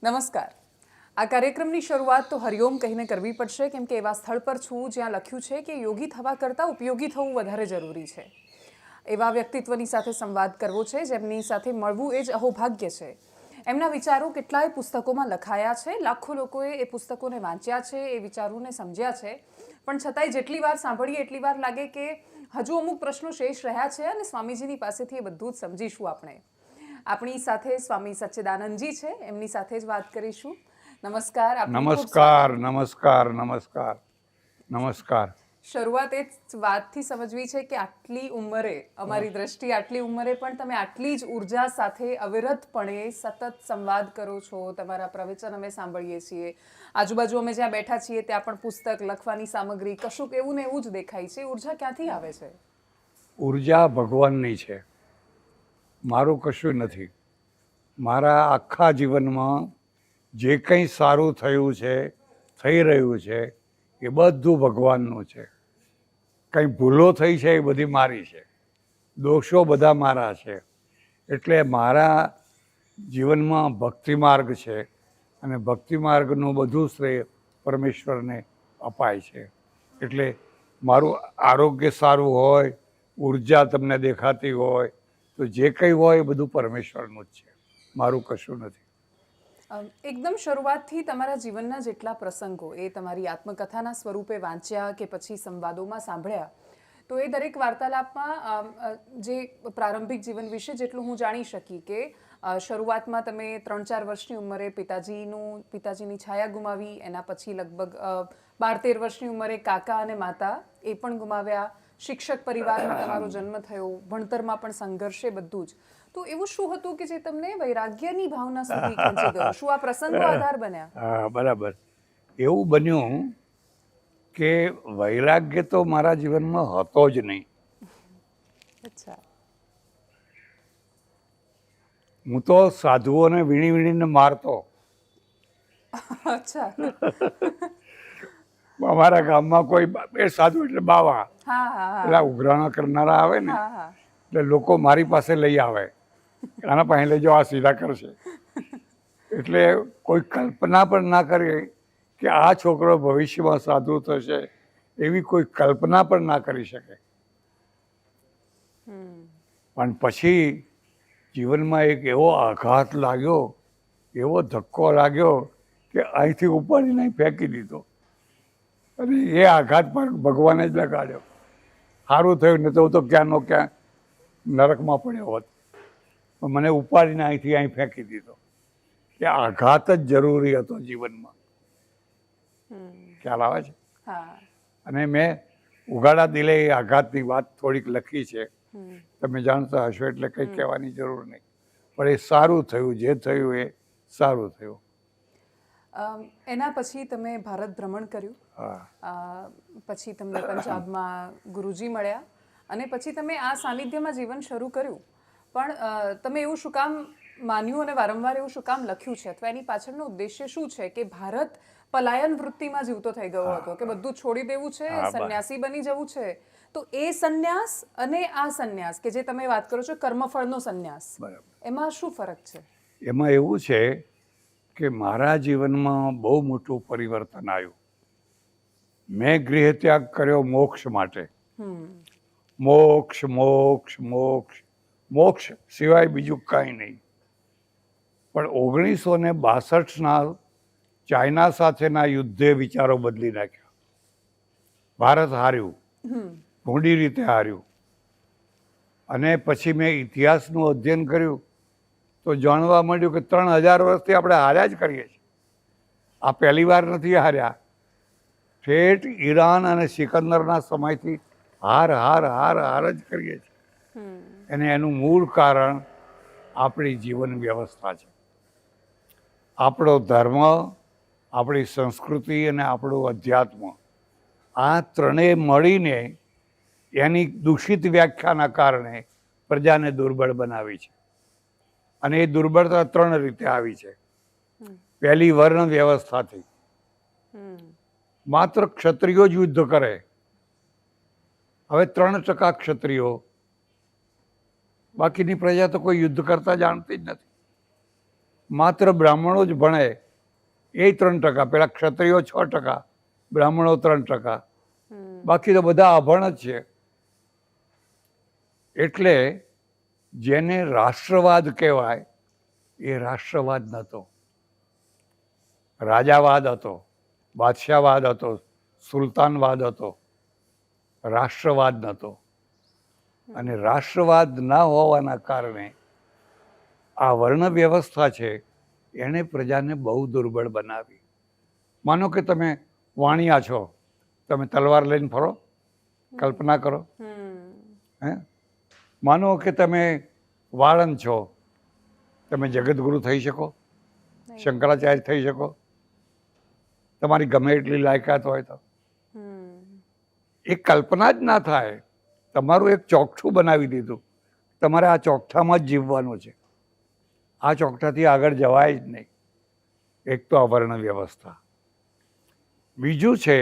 નમસ્કાર. આ કાર્યક્રમની શરૂઆત તો હરિઓમ કહીને કરવી પડશે, કેમ કે એવા સ્થળ પર છું જ્યાં લખ્યું છે કે યોગી થવા કરતાં ઉપયોગી થવું વધારે જરૂરી છે. એવા વ્યક્તિત્વની સાથે સંવાદ કરવો છે જેમની સાથે મળવું એ જ અહોભાગ્ય છે. એમના વિચારો કેટલાય પુસ્તકોમાં લખાયા છે, લાખો લોકોએ એ પુસ્તકોને વાંચ્યા છે, એ વિચારોને સમજ્યા છે, પણ છતાંય જેટલી વાર સાંભળીએ એટલી વાર લાગે કે હજુ અમુક પ્રશ્નો શેષ રહ્યા છે અને સ્વામીજીની પાસેથી એ બધું જ સમજીશું આપણે. આપણી સાથે સ્વામી સચ્ચિદાનંદજી છે, એમની સાથે જ વાત કરીશું. નમસ્કાર. નમસ્કાર નમસ્કાર નમસ્કાર નમસ્કાર. શરૂઆત એ જ વાતથી સમજવી છે કે આટલી ઉંમરે, અમારી દ્રષ્ટિ આટલી ઉંમરે પણ તમે આટલી જ ઉર્જા સાથે અવિરતપણે સતત સંવાદ કરો છો. તમારા પ્રવચન અમે સાંભળીએ છીએ, આજુબાજુ અમે જ્યાં બેઠા છીએ ત્યાં પણ પુસ્તક, લખવાની સામગ્રી, કશુંક એવું ને એવું જ દેખાય છે. ઉર્જા ક્યાંથી આવે છે? ઉર્જા ભગવાનની છે, મારું કશું નથી. મારા આખા જીવનમાં જે કંઈ સારું થયું છે, થઈ રહ્યું છે, એ બધું ભગવાનનું છે. કંઈ ભૂલો થઈ છે એ બધી મારી છે, દોષો બધા મારા છે. એટલે મારા જીવનમાં ભક્તિ માર્ગ છે અને ભક્તિ માર્ગનું બધું શ્રેય પરમેશ્વરને અપાય છે. એટલે મારું આરોગ્ય સારું હોય, ઉર્જા તમને દેખાતી હોય, તો જે કંઈ હોય એ બધું પરમેશ્વરનું જ છે, મારું કશું નથી. એકદમ શરૂઆતથી તમારા જીવનના જેટલા પ્રસંગો એ તમારી આત્મકથાના સ્વરૂપે વાંચ્યા કે પછી સંવાદોમાં સાંભળ્યા, તો એ દરેક વાર્તાલાપમાં જે પ્રારંભિક જીવન વિશે જેટલું હું જાણી શકી કે શરૂઆતમાં તમે 3-4 વર્ષની ઉંમરે પિતાજીની છાયા ગુમાવી, એના પછી લગભગ 12-13 વર્ષની ઉંમરે કાકા અને માતા એ પણ ગુમાવ્યા, શિક્ષક પરિવારમાં તમારો જન્મ થયો, ભણતરમાં પણ સંઘર્ષ, એ બધું જ. તો એવું શું હતું કે જે તમને વૈરાગ્યની ભાવના સુધી ખેંચી ગયો? શું આ પ્રસંગો આધાર બન્યા? હા, બરાબર. એવું બન્યું કે વૈરાગ્ય તો મારા જીવનમાં હતો જ નહીં. અચ્છા. હું તો સાધુઓને વીણી વીણીને મારતો. અચ્છા. અમારા ગામમાં કોઈ એ સાધુ એટલે બાવા, હા હા હા. પેલા ઉઘરાણા કરનારા આવે ને, હા હા. એટલે લોકો મારી પાસે લઈ આવે, આના પાસે લઈ જાઓ, આ સીધા કરશે. એટલે કોઈ કલ્પના પણ ના કરી કે આ છોકરો ભવિષ્યમાં સાધુ થશે, એવી કોઈ કલ્પના પણ ના કરી શકે. પણ પછી જીવનમાં એક એવો આઘાત લાગ્યો, એવો ધક્કો લાગ્યો કે અહીંથી ઉપાડીને અહીં ફેંકી દીધો. અને એ આઘાત પર ભગવાને જ લગાડ્યો. સારું થયું, ને તો ક્યાંનો ક્યાં નરકમાં પડ્યો હોત. પણ મને ઉપાડીને અહીંથી અહીં ફેંકી દીધો. કે આઘાત જ જરૂરી હતો જીવનમાં. ખ્યાલ આવે છે? અને મેં ઉઘાડા દિલે એ આઘાતની વાત થોડીક લખી છે, તમે જાણતા હશો એટલે કંઈ કહેવાની જરૂર નહીં. પણ એ સારું થયું, જે થયું એ સારું થયું. એના પછી તમે ભારત ભ્રમણ કર્યું. પછી તમને પંજાબમાં ગુરુજી મળ્યા અને પછી તમે આ સાનિધ્યમાં જીવન શરૂ કર્યું. પણ તમે એવું શું કામ માન્યું અને વારંવાર એવું શું કામ લખ્યું છે, અથવા એની પાછળનો ઉદ્દેશ્ય શું છે કે ભારત પલાયન વૃત્તિમાં જીવતો થઈ ગયો હતો, કે બધું છોડી દેવું છે, સંન્યાસી બની જવું છે? તો એ સંન્યાસ અને આ સંન્યાસ કે જે તમે વાત કરો છો, કર્મફળનો સંન્યાસ, એમાં શું ફરક છે? એમાં એવું છે કે મારા જીવનમાં બહુ મોટું પરિવર્તન આવ્યું. મેં ગૃહ ત્યાગ કર્યો મોક્ષ માટે. મોક્ષ મોક્ષ મોક્ષ મોક્ષ સિવાય બીજું કાંઈ નહીં. પણ 1962ના ચાઇના સાથેના યુદ્ધે વિચારો બદલી નાખ્યા. ભારત હાર્યું, ભૂંડી રીતે હાર્યું. અને પછી મેં ઇતિહાસનું અધ્યયન કર્યું તો જાણવા મળ્યું કે 3000 વર્ષથી આપણે હાર્યા જ કરીએ છીએ. આ પહેલી વાર નથી હાર્યા. ઠેઠ ઈરાન અને સિકંદરના સમયથી હાર હાર હાર હાર જ કરીએ છીએ. અને એનું મૂળ કારણ આપણી જીવન વ્યવસ્થા છે. આપણો ધર્મ, આપણી સંસ્કૃતિ અને આપણું અધ્યાત્મ, આ ત્રણેય મળીને એની દૂષિત વ્યાખ્યાના કારણે પ્રજાને દુર્બળ બનાવી છે. અને એ દુર્બળતા 3 રીતે આવી છે. પહેલી, વર્ણ વ્યવસ્થાથી. માત્ર ક્ષત્રિયો જ યુદ્ધ કરે. હવે 3% ક્ષત્રિયો, બાકીની પ્રજા તો કોઈ યુદ્ધ કરતા જાણતી જ નથી. માત્ર બ્રાહ્મણો જ ભણે એ 3%, પેલા ક્ષત્રિયો 6%, બ્રાહ્મણો 3%, બાકી તો બધા અભણ જ છે. એટલે જેને રાષ્ટ્રવાદ કહેવાય એ રાષ્ટ્રવાદ નહોતો, રાજાવાદ હતો, બાદશાહવાદ હતો, સુલતાનવાદ હતો, રાષ્ટ્રવાદ નહોતો. અને રાષ્ટ્રવાદ ના હોવાના કારણે આ વર્ણ વ્યવસ્થા છે એણે પ્રજાને બહુ દુર્બળ બનાવી. માનો કે તમે વાણિયા છો, તમે તલવાર લઈને ફરો, કલ્પના કરો. હે માનો કે તમે વાળંદ છો, તમે જગતગુરુ થઈ શકો, શંકરાચાર્ય થઈ શકો, તમારી ગમે એટલી લાયકાત હોય તો એ કલ્પના જ ના થાય. તમારું એક ચોકઠું બનાવી દીધું, તમારે આ ચોકઠામાં જ જીવવાનું છે, આ ચોકઠાથી આગળ જવાય જ નહીં. એક તો આવર્ણ વ્યવસ્થા. બીજું છે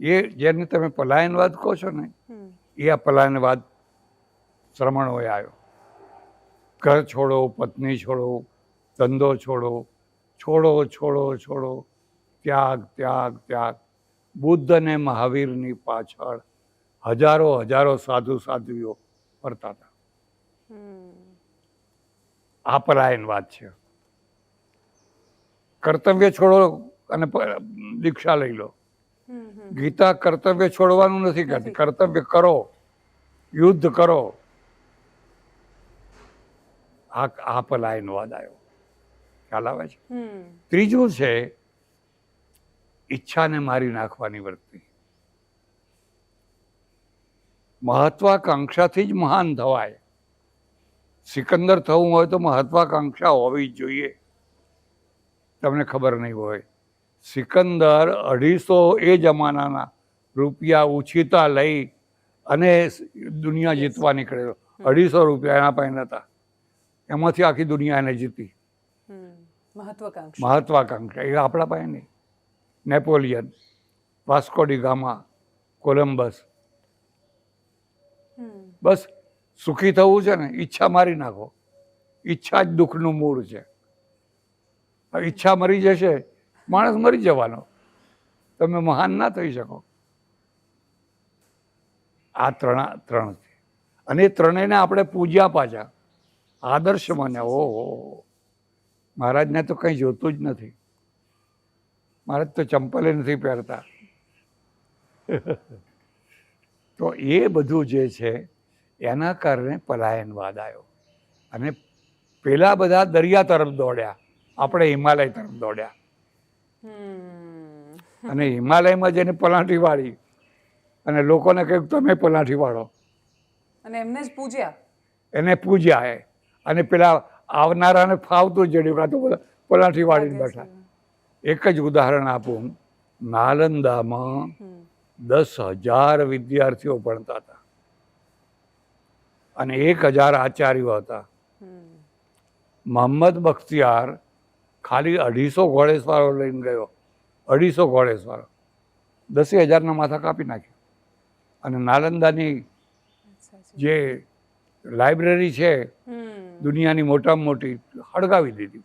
એ જેને તમે પલાયનવાદ કહો છો ને, એ આ પલાયનવાદ શ્રમણોએ આવ્યો. ઘર છોડો, પત્ની છોડો, ધંધો છોડો, છોડો છોડો છોડો, ત્યાગ ત્યાગ ત્યાગ. બુદ્ધ અને મહાવીરની પાછળ હજારો સાધુ સાધ્વીઓ ફરતા હતા. આ પલાયનવાદ છે. કર્તવ્ય છોડો અને દીક્ષા લઈ લો. ગીતા કર્તવ્ય છોડવાનું નથી કહેતી, કર્તવ્ય કરો, યુદ્ધ કરો. આ પલાયનવાદ આવ્યો. ખ્યાલ આવે છે? ત્રીજું છે ઈચ્છાને મારી નાખવાની વૃત્તિ. મહત્વાકાંક્ષાથી જ મહાન થવાય. સિકંદર થવું હોય તો મહત્વાકાંક્ષા હોવી જ જોઈએ. તમને ખબર નહીં હોય, સિકંદર 250 એ જમાનાના રૂપિયા ઉછીતા લઈ અને દુનિયા જીતવા નીકળેલો. 250 રૂપિયા એના પાસે નહોતા, એમાંથી આખી દુનિયા એને જીતી. મહત્વાકાંક્ષા એ આપણા પાસે નહીં. Napoleon, Vasco da Gama, Columbus. બસ સુખી થવું છે ને, ઈચ્છા મારી નાખો. ઈચ્છા જ દુઃખનું મૂળ છે. ઈચ્છા મરી જશે, માણસ મરી જવાનો, તમે મહાન ના થઈ શકો. આ ત્રણ છે. અને એ ત્રણેયને આપણે પૂજ્યા પાછા, આદર્શ માન્યા. ઓહો, મહારાજને તો કંઈ જોતું જ નથી. મહારાજ તો ચંપલે નથી પહેરતા. તો એ બધું જે છે એના કારણે પલાયનવાદ આવ્યો. અને પેલા બધા દરિયા તરફ દોડ્યા, આપણે હિમાલય તરફ દોડ્યા. અને હિમાલયમાં જઈને પલાઠી વાળી અને લોકોને કહ્યું તમે પલાઠી વાળો, અને એમને જ પૂજ્યા. એને પૂજ્યા. અને પેલા આવનારાને ફાવતું જડ્યું, કાં તો બધા પલાઠી વાળીને બેઠા. એક જ ઉદાહરણ આપું. નાલંદામાં 10,000 વિદ્યાર્થીઓ ભણતા હતા અને 1,000 આચાર્યો હતા. મોહમ્મદ બખ્તિયાર ખાલી 250 ઘોડેસવારો લઈને ગયો. 250 ઘોડેસવારો 10,000ના માથા કાપી નાખ્યા. અને નાલંદાની જે લાઇબ્રેરી છે દુનિયાની મોટામાં મોટી, હળગાવી દીધી.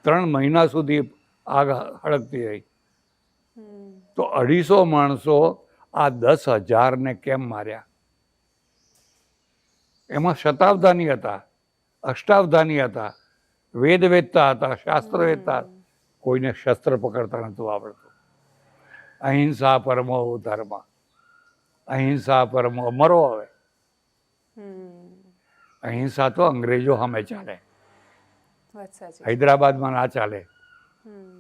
3 મહિના સુધી આગ હળગતી રહી. તો 250 માણસો આ 10,000ને કેમ માર્યા? એમાં શતાવધાની હતા, અષ્ટાવધાની હતા, વેદ વેદતા હતા, શાસ્ત્ર વેદતા. કોઈને શસ્ત્ર પકડતા નહોતું આવડતું. અહિંસા પરમો ધર્મ, અહિંસા પરમો. મરો હવે. અહિંસા તો અંગ્રેજો સામે ચાલે, હૈદરાબાદમાં ના ચાલે,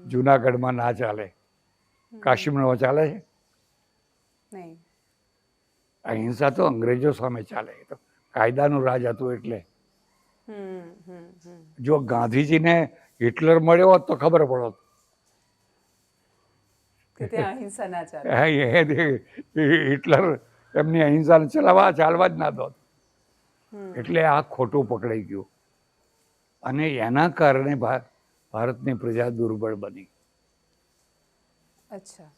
જુનાગઢમાં ના ચાલે, કાશ્મીરમાં ચાલે છે. અહિંસા તો અંગ્રેજો સામે ચાલે. તો કાયદાનું રાજ હતું. એટલે જો ગાંધીજીને હિટલર મળ્યો હોત તો ખબર પડોત હિટલર એમની અહિંસાને ચાલવા જ ના દોત. એટલે આ ખોટું પકડાઈ ગયું અને એના કારણે ભારતની પ્રજા દુર્બળ બની. અચ્છા,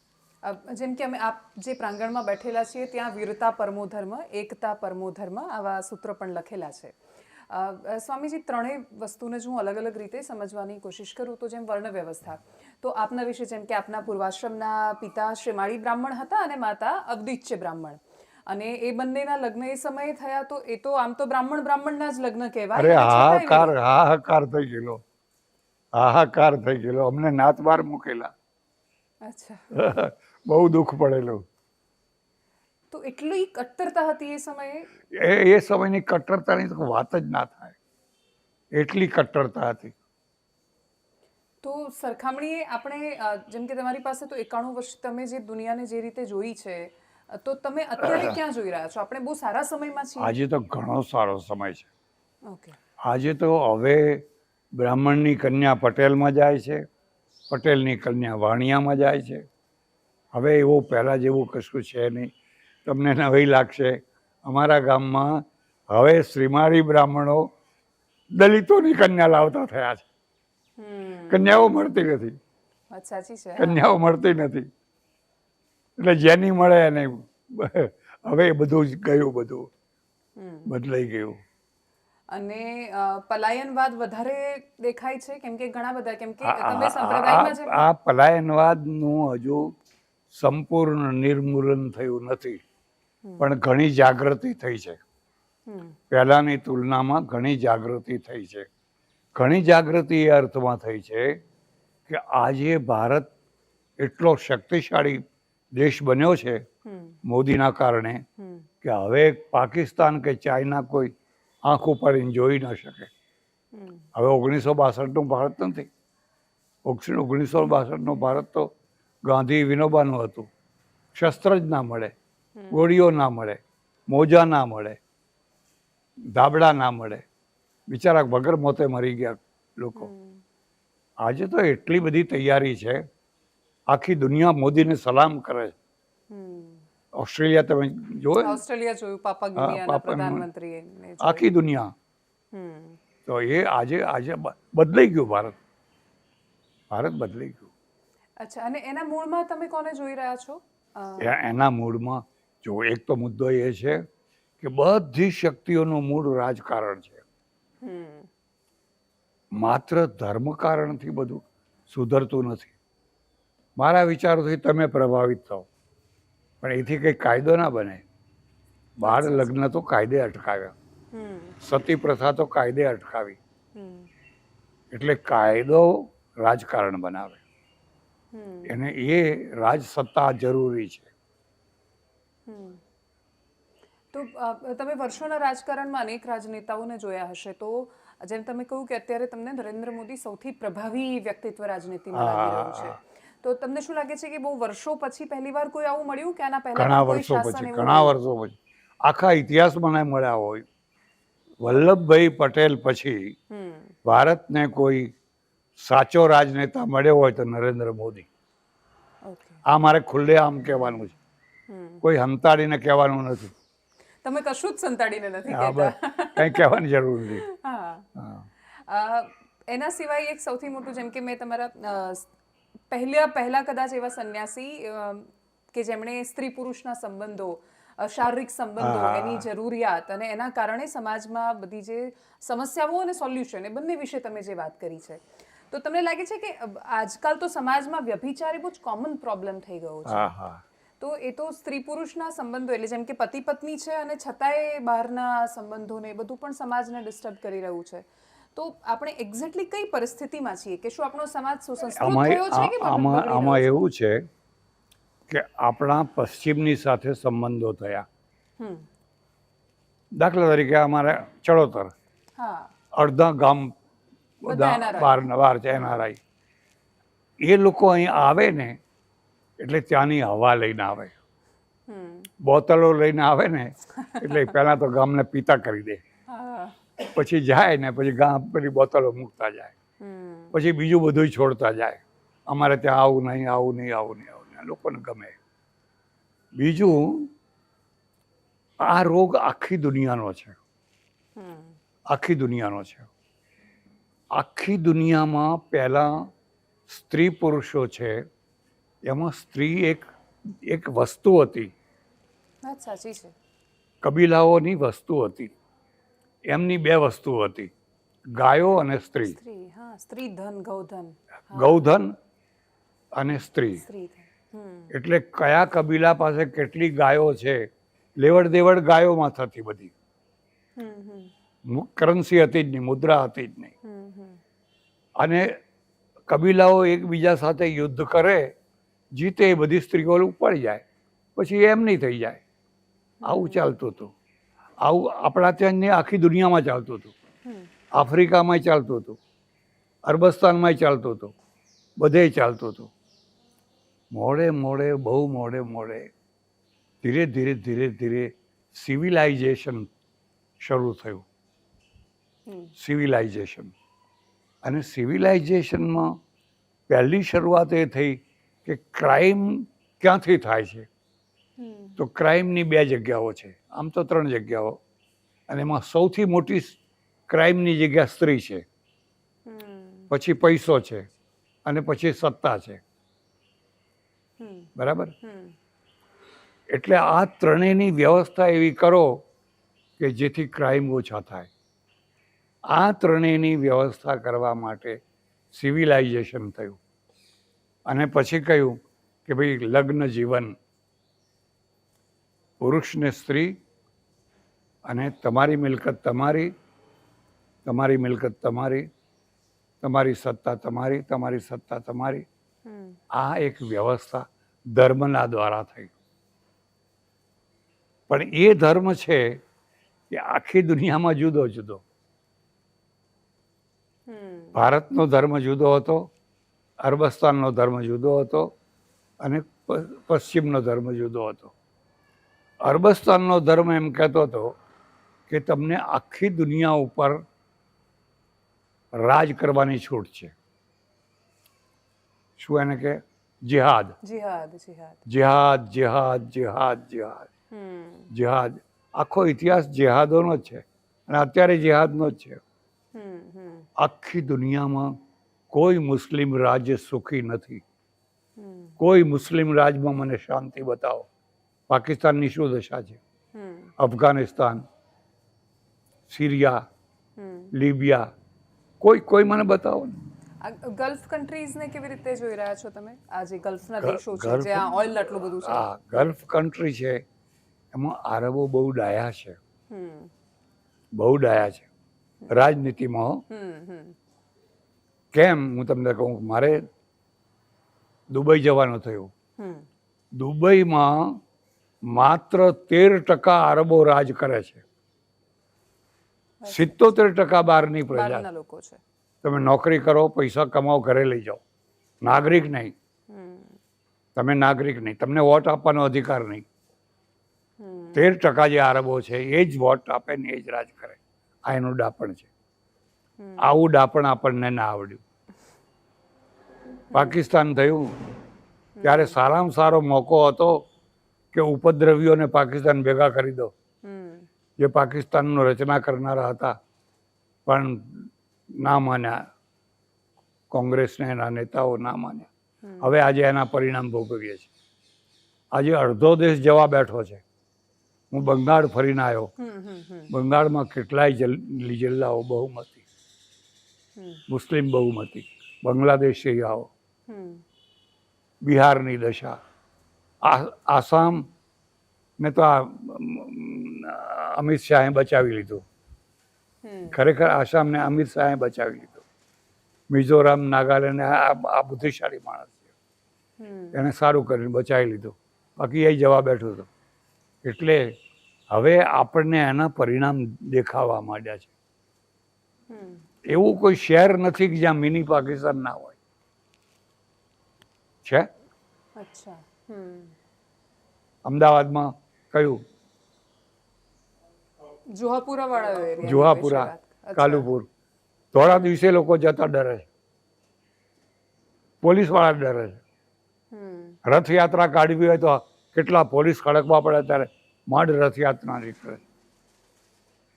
જેમ કે અમે આપ જે પ્રાંગણમાં બેઠેલા છીએ ત્યાં વીરતા પરમો ધર્મ, એકતા પરમો ધર્મ, આવા સૂત્રો પણ લખેલા છે. સ્વામીજી, ત્રણેય વસ્તુને જો હું અલગ અલગ રીતે સમજવાની કોશિશ કરું તો જેમ વર્ણ વ્યવસ્થા, તો આપના વિશે જેમ કે આપના પૂર્વાશ્રમના પિતા શ્રીમાળી બ્રાહ્મણ હતા અને માતા અવદિચ્ય બ્રાહ્મણ, અને એ બંનેના લગ્ન એ સમયે થયા, તો એ તો આમ તો બ્રાહ્મણના જ લગ્ન કહેવાય. અરે અને છતાંય હાહાકાર થઈ ગયેલો, હાહાકાર થઈ ગયેલો. અમને નાત બાર મૂકેલા. અચ્છા. બહુ દુઃખ પડેલું. તો એટલી કટ્ટરતા હતી એ સમયે. એ સમયની કટ્ટરતાની તો વાત જ ના થાય, એટલી કટ્ટરતા હતી. તો સરખામણીએ આપણે જેમ કે તમારી પાસે તો 91 વર્ષ તમે જે દુનિયાને જે રીતે જોઈ છે, તો તમે અત્યારે ક્યાં જોઈ રહ્યા છો? આપણે બહુ સારા સમયમાં છીએ. આજે તો ઘણો સારો સમય છે. ઓકે. આજે તો હવે બ્રાહ્મણની કન્યા પટેલમાં જાય છે, પટેલની કન્યા વાણિયામાં જાય છે. હવે એવું પહેલાં જેવું કશું છે નહીં. તમને નવાઈ લાગશે, અમારા ગામમાં હવે શ્રીમાળી બ્રાહ્મણો દલિતોની કન્યા લાવતા થયા છે. કન્યાઓ મળતી નથી. વાત સાચી છે. કન્યાઓ મળતી નથી, એટલે જેની મળે એને હવે બધું જ ગયું, બધું બદલાઈ ગયું. અને પલાયનવાદ વધારે દેખાય છે, કેમ કે ઘણા બધા, કેમ કે તમે સંપ્રદાયમાં જેમ આ પલાયનવાદનું હજુ સંપૂર્ણ નિર્મૂલન થયું નથી, પણ ઘણી જાગૃતિ થઈ છે. પહેલાની તુલનામાં ઘણી જાગૃતિ થઈ છે. ઘણી જાગૃતિ એ અર્થમાં થઈ છે કે આજે ભારત એટલો શક્તિશાળી દેશ બન્યો છે મોદીના કારણે કે હવે પાકિસ્તાન કે ચાઇના કોઈ આંખ ઉપાડીને જોઈ ન શકે. હવે 1962નું ભારત નથી. 1962નું ભારત તો ગાંધી વિનોબાનું હતું. શસ્ત્ર જ ના મળે, ગોળીઓ ના મળે, મોજા ના મળે, ધાબળા ના મળે, બિચારા વગર મોતે મરી ગયા લોકો. આજે તો એટલી બધી તૈયારી છે, આખી દુનિયા મોદીને સલામ કરે છે. ઓસ્ટ્રેલિયા તમે જોયું? ઓસ્ટ્રેલિયા જોયું, પાપા ગુનિયાના પ્રધાનમંત્રીએ. આખી દુનિયા. તો એ આજે બદલાઈ ગયું ભારત. ભારત બદલાઈ ગયું. અચ્છા. અને એના મૂળમાં તમે કોને જોઈ રહ્યા છો? એના મૂળમાં જો એક તો મુદ્દો એ છે કે બધી શક્તિઓનું મૂળ રાજકારણ છે. માત્ર ધર્મ કારણથી બધું સુધરતું નથી. મારા વિચારોથી તમે પ્રભાવિત થાઓ, પણ એથી કંઈ કાયદો ના બને. બાળ લગ્ન તો કાયદે અટકાવ્યા, સતી પ્રથા તો કાયદે અટકાવી. એટલે કાયદો રાજકારણ બનાવે, અને એ રાજસત્તા જરૂરી છે. તો તમે વર્ષોના રાજકારણમાં અનેક રાજનેતાઓને જોયા હશે, તો જેમ તમે કહ્યું કે અત્યારે તમને નરેન્દ્ર મોદી સૌથી પ્રભાવી વ્યક્તિત્વ રાજનીતિમાં લાગી રહ્યું છે, તો તમને શું લાગે છે કે બહુ વર્ષો પછી પહેલીવાર કોઈ આવું મળ્યું કે આના પહેલા કોઈ શાસન એવું? ઘણા વર્ષો પછી, આખા ઇતિહાસમાં ના મળ્યા હોય. વલ્લભભાઈ પટેલ પછી ભારતને કોઈ સાચો રાજનેતા મળ્યો હોય તો નરેન્દ્ર મોદી. આ મારે ખુલ્લે આમ કહેવાનું છે, કોઈ હંતાડીને કહેવાનું નથી. તમે કશું જ સંતાડીને નથી કહેતા. કંઈ કહેવાની જરૂર નથી. એના સિવાય એક સૌથી મોટું, જેમ કે મેં તમારા પહેલા કદાચ એવા સંન્યાસી કે જેમણે સ્ત્રી પુરુષના સંબંધો, શારીરિક સંબંધો, એની જરૂરિયાત અને એના કારણે સમાજમાં બધી જે સમસ્યાઓ અને સોલ્યુશન, એ બંને વિશે તમે જે વાત કરી છે, તો તમને લાગે છે કે આજકાલ તો સમાજમાં વ્યભિચાર એ બહુ જ કોમન પ્રોબ્લેમ થઈ ગયો છે. તો એ તો સ્ત્રી પુરુષના સંબંધો, એટલે જેમ કે પતિ પત્ની છે અને છતાંય બહારના સંબંધોને એ બધું પણ સમાજને ડિસ્ટર્બ કરી રહ્યું છે. તો આપણે એક્ઝેક્ટલી કઈ પરિસ્થિતિમાં છીએ કે શું આપણો સમાજ સુસંસ્કૃત થયો છે કે આમાં એવું છે કે આપણા પશ્ચિમની સાથે સંબંધો થયા. દાખલા તરીકે અમારે ચડોતર, અડધા ગામ બહાર છે NRI. એ લોકો અહીં આવે ને એટલે ત્યાંની હવા લઈને આવે, બોટલો લઈને આવે ને એટલે પહેલા તો ગામને પીતા કરી દે, પછી જાય ને પછી ગામ પેલી બોટલો મૂકતા જાય, પછી બીજું બધું છોડતા જાય. અમારે ત્યાં આવું નહીં, આવું નહીં, આવું નહીં, આવું નહીં. લોકોને ગમે. બીજું, આ રોગ આખી દુનિયાનો છે. આખી દુનિયાનો છે. આખી દુનિયામાં પહેલાં સ્ત્રી પુરુષો છે, એમાં સ્ત્રી એક વસ્તુ હતી. સાચી છે. કબીલાઓની વસ્તુ હતી. એમની બે વસ્તુ હતી, ગાયો અને સ્ત્રી. સ્ત્રી, હા, સ્ત્રી ધન, ગૌધન. ગૌધન અને સ્ત્રી. સ્ત્રી ધન. એટલે કયા કબીલા પાસે કેટલી ગાયો છે, લેવડ દેવડ ગાયોમાં થતી બધી. કરન્સી હતી જ નહીં, મુદ્રા હતી જ નહીં. અને કબીલાઓ એકબીજા સાથે યુદ્ધ કરે, જીતે એ બધી સ્ત્રીઓ ઉપાડી જાય, પછી એમ નહીં થઈ જાય. આવું ચાલતું હતું. આવું આપણા ત્યાં ને આખી દુનિયામાં ચાલતું હતું. આફ્રિકામાં ચાલતું હતું, અરબસ્તાનમાં ચાલતું હતું, બધે ચાલતું હતું. મોડે મોડે, બહુ મોડે મોડે, ધીરે ધીરે ધીરે ધીરે સિવિલાઇઝેશન શરૂ થયું. સિવિલાઇઝેશન. અને સિવિલાઇઝેશનમાં પહેલી શરૂઆત એ થઈ કે ક્રાઇમ ક્યાંથી થાય છે. તો ક્રાઇમની બે જગ્યાઓ છે, આમ તો 3 જગ્યાઓ, અને એમાં સૌથી મોટી ક્રાઇમની જગ્યા સ્ત્રી છે, પછી પૈસો છે, અને પછી સત્તા છે. બરાબર? એટલે આ ત્રણેયની વ્યવસ્થા એવી કરો કે જેથી ક્રાઇમ ઓછા થાય. આ ત્રણેયની વ્યવસ્થા કરવા માટે સિવિલાઇઝેશન થયું. અને પછી કહ્યું કે ભાઈ લગ્ન જીવન, પુરુષ ને સ્ત્રી, અને તમારી મિલકત તમારી, તમારી મિલકત તમારી, તમારી સત્તા તમારી, તમારી સત્તા તમારી. આ એક વ્યવસ્થા ધર્મના દ્વારા થઈ. પણ એ ધર્મ છે કે આખી દુનિયામાં જુદો જુદો. ભારતનો ધર્મ જુદો હતો, અરબસ્તાનનો ધર્મ જુદો હતો, અને પશ્ચિમનો ધર્મ જુદો હતો. અરબસ્તાનનો ધર્મ એમ કહેતો હતો કે તમને આખી દુનિયા ઉપર રાજ કરવાની છૂટ છે. શું એને કે? જિહાદ. જિહાદ, જિહાદ. જિહાદ, જિહાદ, જિહાદ, જિહાદ, જિહાદ. આખો ઇતિહાસ જિહાદોનો જ છે, અને અત્યારે જિહાદનો જ છે. આખી દુનિયામાં કોઈ મુસ્લિમ રાજ્ય સુખી નથી. કોઈ મુસ્લિમ રાજ્યમાં મને શાંતિ બતાવો. પાકિસ્તાનની શું દશા છે? અફઘાનિસ્તાન, સિરિયા, લીબિયા, કોઈ મને બતાવો ને. ગલ્ફ કન્ટ્રીઝને કેવી રીતે જોઈ રહ્યા છો તમે? આ જે ગલ્ફના દેશો છે, જ્યાં ઓઇલ આટલું બધું છે. હા, ગલ્ફ કન્ટ્રી છે, એમાં આરબો બહુ ડાયા છે. બહુ ડાયા છે રાજનીતિમાં. કેમ? હું તમને કહું, મારે દુબઈ જવાનું થયું. દુબઈમાં માત્ર 13% અરબો રાજ કરે છે. 77% બહારની પ્રજા લોકો છે. તમે નોકરી કરો, પૈસા કમાઓ, ઘરે લઈ જાઓ. નાગરિક નહીં. તમે નાગરિક નહીં, તમને વોટ આપવાનો અધિકાર નહીં. 13% જે અરબો છે એ જ વોટ આપે ને એ જ રાજ કરે. આ એનું ડાપણ છે. આવું ડાપણ આપણને ના આવડ્યું. પાકિસ્તાન થયું ત્યારે સારામાં સારો મોકો હતો કે ઉપદ્રવીઓને પાકિસ્તાન ભેગા કરી દો, જે પાકિસ્તાનનો રચના કરનારા હતા, પણ ના માન્યા. કોંગ્રેસના એના નેતાઓ ના માન્યા. હવે આજે એના પરિણામ ભોગવીએ છીએ. આજે અડધો દેશ જવા બેઠો છે. હું બંગાળ ફરીને આવ્યો. બંગાળમાં કેટલાય જિલ્લાઓ બહુમતી, મુસ્લિમ બહુમતી. બાંગ્લાદેશી આવો, બિહારની દશા, આસામ ને તો આ અમિત શાહે બચાવી લીધું. ખરેખર આસામને અમિત શાહે બચાવી લીધું. મિઝોરમ, નાગાલેન્ડ, આ બુદ્ધિશાળી માણસ છે, એને સારું કરીને બચાવી લીધું. બાકી એ જવા બેઠું હતું. એટલે હવે આપણને એના પરિણામ દેખાવા માંડ્યા છે. એવું કોઈ શહેર નથી કે જ્યાં મિની પાકિસ્તાન ના હોય. છે. અચ્છા. અમદાવાદમાં કયું? જુહાપુરા વાળા એરિયા. જુહાપુરા, કાલુપુર. થોડા દિવસે લોકો જતા ડરે છે. પોલીસ વાળા ડરે છે. રથયાત્રા કાઢવી હોય તો કેટલા પોલીસ ખડકવા પડે, ત્યારે માંડ રથયાત્રા નીકળે.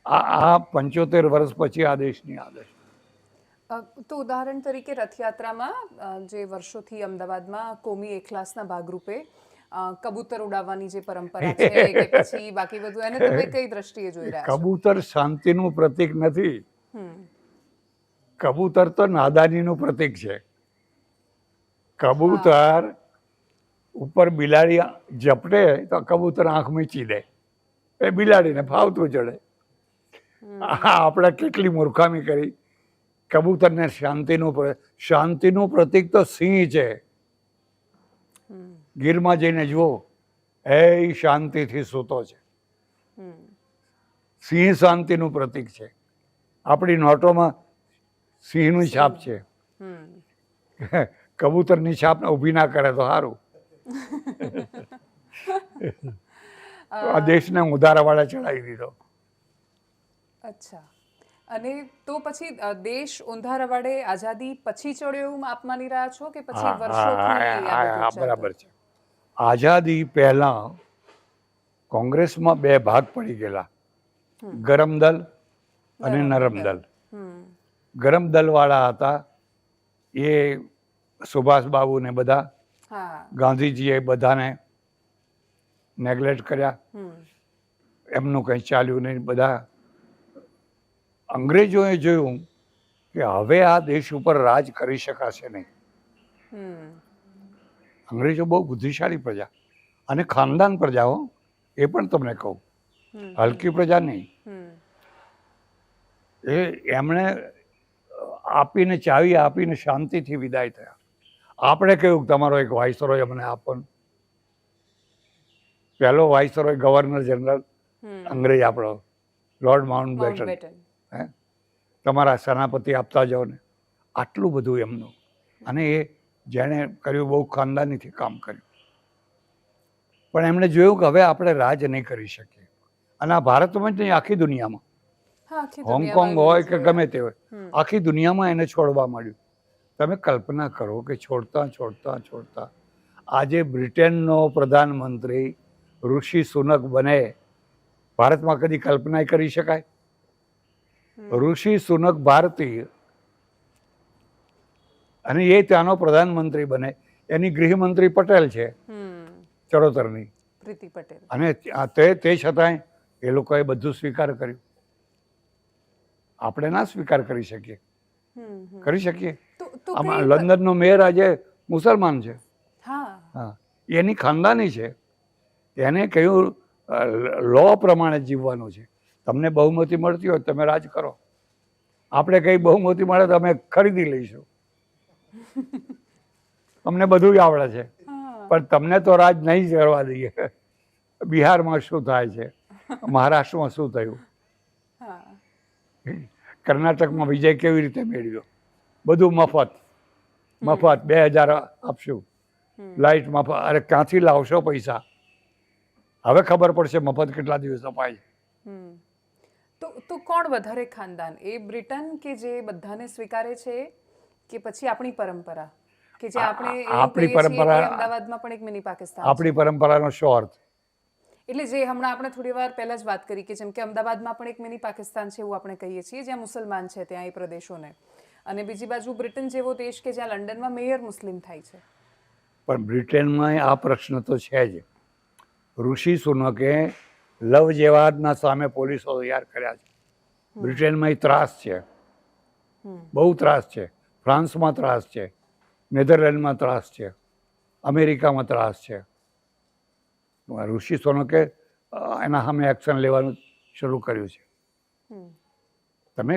આ 75 વર્ષ પછી આ દેશની આદત. તો ઉદાહરણ તરીકે રથયાત્રામાં જે વર્ષોથી અમદાવાદમાં કોમી એકલાસના ભાગરૂપે કબૂતર ઉડાવવાની જે પરંપરા છે કે પછી બાકી બધું, એને તમે કઈ દ્રષ્ટિએ જોઈ રહ્યા છો? કબૂતર શાંતિનું પ્રતીક નથી. હમ. કબૂતર તો નાદાનીનું પ્રતીક છે. કબૂતર ઉપર બિલાડી ઝપટે તો કબૂતર આંખ મીચી દે, એ બિલાડીને ફાવતું ચડે. આપણે કેટલી મૂર્ખામી કરી. કબૂતરને શાંતિનું પ્રતીક તો સિંહ છે. ગીરમાં જઈને જુઓ, એ શાંતિથી સૂતો છે. સિંહ શાંતિનું પ્રતીક છે. આપણી નોટોમાં સિંહની છાપ છે. કબૂતરની છાપ ઊભી ના કરે તો સારું. આ દેશને ઉધારાવાળા ચડાવી દીધો. અચ્છા. અને તો પછી દેશ ઊંધા રવાડે આઝાદી પછી ચડ્યો એવું આપ માની રહ્યા છો કે પછી વર્ષોથી આ બધું ચાલતું? બરાબર છે. આઝાદી પહેલા કોંગ્રેસમાં બે ભાગ પડી ગયેલા, ગરમ દલ અને નરમ દલ. ગરમ દલ વાળા હતા એ સુભાષબાબુ ને બધા. ગાંધીજીએ બધાને નેગ્લેક્ટ કર્યા, એમનું કંઈ ચાલ્યું નહીં. બધા અંગ્રેજોએ જોયું કે હવે આ દેશ ઉપર રાજ કરી શકાશે નહીં. અંગ્રેજો બહુ બુદ્ધિશાળી પ્રજા અને ખાનદાન પ્રજાઓ, એ પણ તમને કહું, હલકી પ્રજા નહીં. એમણે ચાવી આપીને શાંતિથી વિદાય થયા. આપણે કહ્યું તમારો એક વાઇસરોય અમને આપો. પહેલો વાઇસરોય ગવર્નર જનરલ અંગ્રેજ આપણો લોર્ડ માઉન્ટબેટન. તમારા સેનાપતિ આપતા જાઓ ને. આટલું બધું એમનું. અને એ જેણે કર્યું બહુ ખાનદાનીથી કામ કર્યું. પણ એમણે જોયું કે હવે આપણે રાજ નહીં કરી શકીએ. અને આ ભારતમાં જ નહીં, આખી દુનિયામાં, હોંગકોંગ હોય કે ગમે તે હોય, આખી દુનિયામાં એને છોડવા મળ્યું. તમે કલ્પના કરો કે છોડતા છોડતા છોડતા આજે બ્રિટનનો પ્રધાનમંત્રી ઋષિ સુનક બને. ભારતમાં કદી કલ્પના કરી શકાય? ઋષિ સુનક ભારતીય, અને એ ત્યાંનો પ્રધાનમંત્રી બને. એની ગૃહમંત્રી પટેલ છે, ચરોતરની, પ્રીતિ પટેલ. અને તે છતાંય એ લોકોએ બધું સ્વીકાર કર્યું. આપણે ના સ્વીકાર કરી શકીએ? કરી શકીએ? આમાં લંડનનો મેયર આજે મુસલમાન છે. હા, એની ખાનદાની છે. એને કહ્યું લો પ્રમાણે જીવવાનું છે. તમને બહુમતી મળતી હોય તમે રાજ કરો. આપણે કઈ બહુમતી મળે તો અમે ખરીદી લઈશું. અમને બધું જ આવડે છે, પણ તમને તો રાજ નહીં કરવા દઈએ. બિહારમાં શું થાય છે, મહારાષ્ટ્રમાં શું થયું, કર્ણાટકમાં વિજય કેવી રીતે મેળવ્યો, બધું મફત. 2000 આપશું, લાઇટ મફત. અરે ક્યાંથી લાવશો પૈસા? હવે ખબર પડશે મફત કેટલા દિવસ અપાય. તો કોણ વધારે ખાનદાન, એ બ્રિટન કે જે બધાને સ્વીકારે છે, કે પછી આપણી પરંપરા કે જે આપણે આપણી પરંપરા? અમદાવાદમાં પણ એક મિની પાકિસ્તાન. આપણી પરંપરાનો શું અર્થ? એટલે જે હમણાં આપણે થોડી વાર પહેલા જ વાત કરી કે જેમ કે અમદાવાદમાં પણ એક મિની પાકિસ્તાન છે એવું આપણે કહીએ છીએ, જ્યાં મુસલમાન છે ત્યાં એ પ્રદેશોને, અને બીજી બાજુ બ્રિટન જેવો દેશ કે જ્યાં લંડનમાં મેયર મુસ્લિમ થાય છે. પણ બ્રિટનમાં આ પ્રશ્ન તો છે જ. ઋષિ સુનકે લવ જેહાદના સામે પોલીસો તૈયાર કર્યા છે. બ્રિટનમાં ત્રાસ છે, બહુ ત્રાસ છે. ફ્રાન્સમાં ત્રાસ છે, નેધરલેન્ડમાં ત્રાસ છે, અમેરિકામાં ત્રાસ છે. ઋષિ સુનકે એના સામે એક્શન લેવાનું શરૂ કર્યું છે. તમે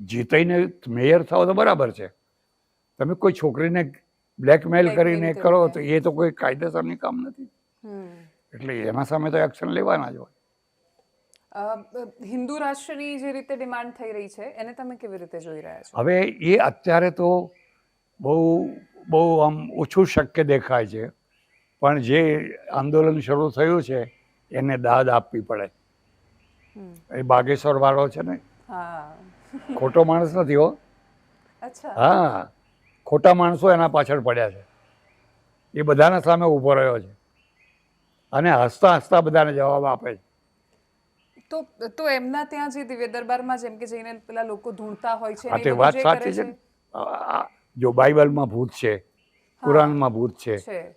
જીતીને મેયર થાવ તો બરાબર છે, તમે કોઈ છોકરીને બ્લેકમેલ કરીને કરો તો એ તો કોઈ કાયદેસરની કામ નથી. એટલે એના સામે તો એક્શન લેવાના જ હોય. હિન્દુ રાષ્ટ્રની જે રીતે ડિમાન્ડ થઈ રહી છે એને તમે કેવી રીતે જોઈ રહ્યા છો? હવે એ અત્યારે તો બહુ આમ ઓછું શક્ય દેખાય છે, પણ જે આંદોલન શરૂ થયું છે એને દાદ આપવી પડે. એ બાગેશ્વર વાળો છે ને, ખોટો માણસ નથી હો. હા, ખોટા માણસો એના પાછળ પડ્યા છે. એ બધાના સામે ઊભો રહ્યો છે અને હસતા હસતા બધાને જવાબ આપે છે. તો એમના ત્યાં જે દિવ્ય દરબારમાં જેમ કે જઈને પેલા લોકો ધૂણતા હોય છે, તે વાત સાચી છે. જો બાઇબલમાં ભૂત છે, કુરાનમાં ભૂત છે,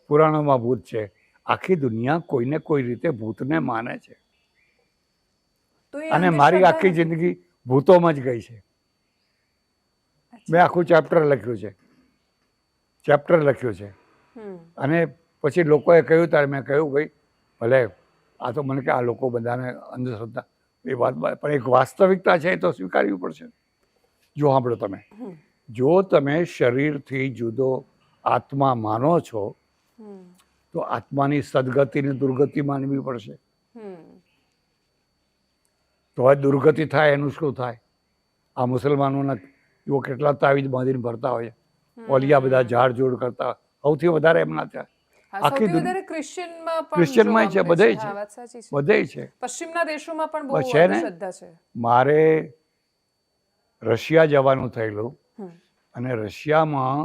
પુરાણોમાં ભૂત છે, આખી દુનિયા કોઈને કોઈ રીતે ભૂતને માને છે તો એ અને મારી અંધશ્રદ્ધા આખી નથી. જિંદગી ભૂતોમાં જ ગઈ છે. મેં આખું ચેપ્ટર લખ્યું છે હમ અને પછી લોકોએ કહ્યું ત્યારે મેં કહ્યું ભાઈ ભલે આ તો મને કે આ લોકો બધાને અંધશ્રદ્ધા એ વાત પણ એક વાસ્તવિકતા છે એ તો સ્વીકારવી પડશે. જો સાંભળો તમે, જો તમે શરીરથી જુદો આત્મા માનો છો હમ તો આત્માની સદગતિ ને દુર્ગતિ માનવી પડશે. હમ તો હવે દુર્ગતિ થાય એનું શું થાય? આ મુસલમાનોના જુઓ કેટલા તાવીજ બાંધીને ભરતા હોય, ઓલિયા બધા ઝાડ જોડ કરતા, સૌથી વધારે એમના ત્યાં હા, આખી સૌથી વધારે ક્રિશ્ચિયનમાં પણ ક્રિશ્ચિયનમાં છે, જોવા મળે બધે હા, છે, વાત સાચી છે. બધે છે. પશ્ચિમના દેશોમાં પણ બહુ બસ છે ને. અંધશ્રદ્ધા છે. મારે રશિયા જવાનું થયેલું હમ અને રશિયામાં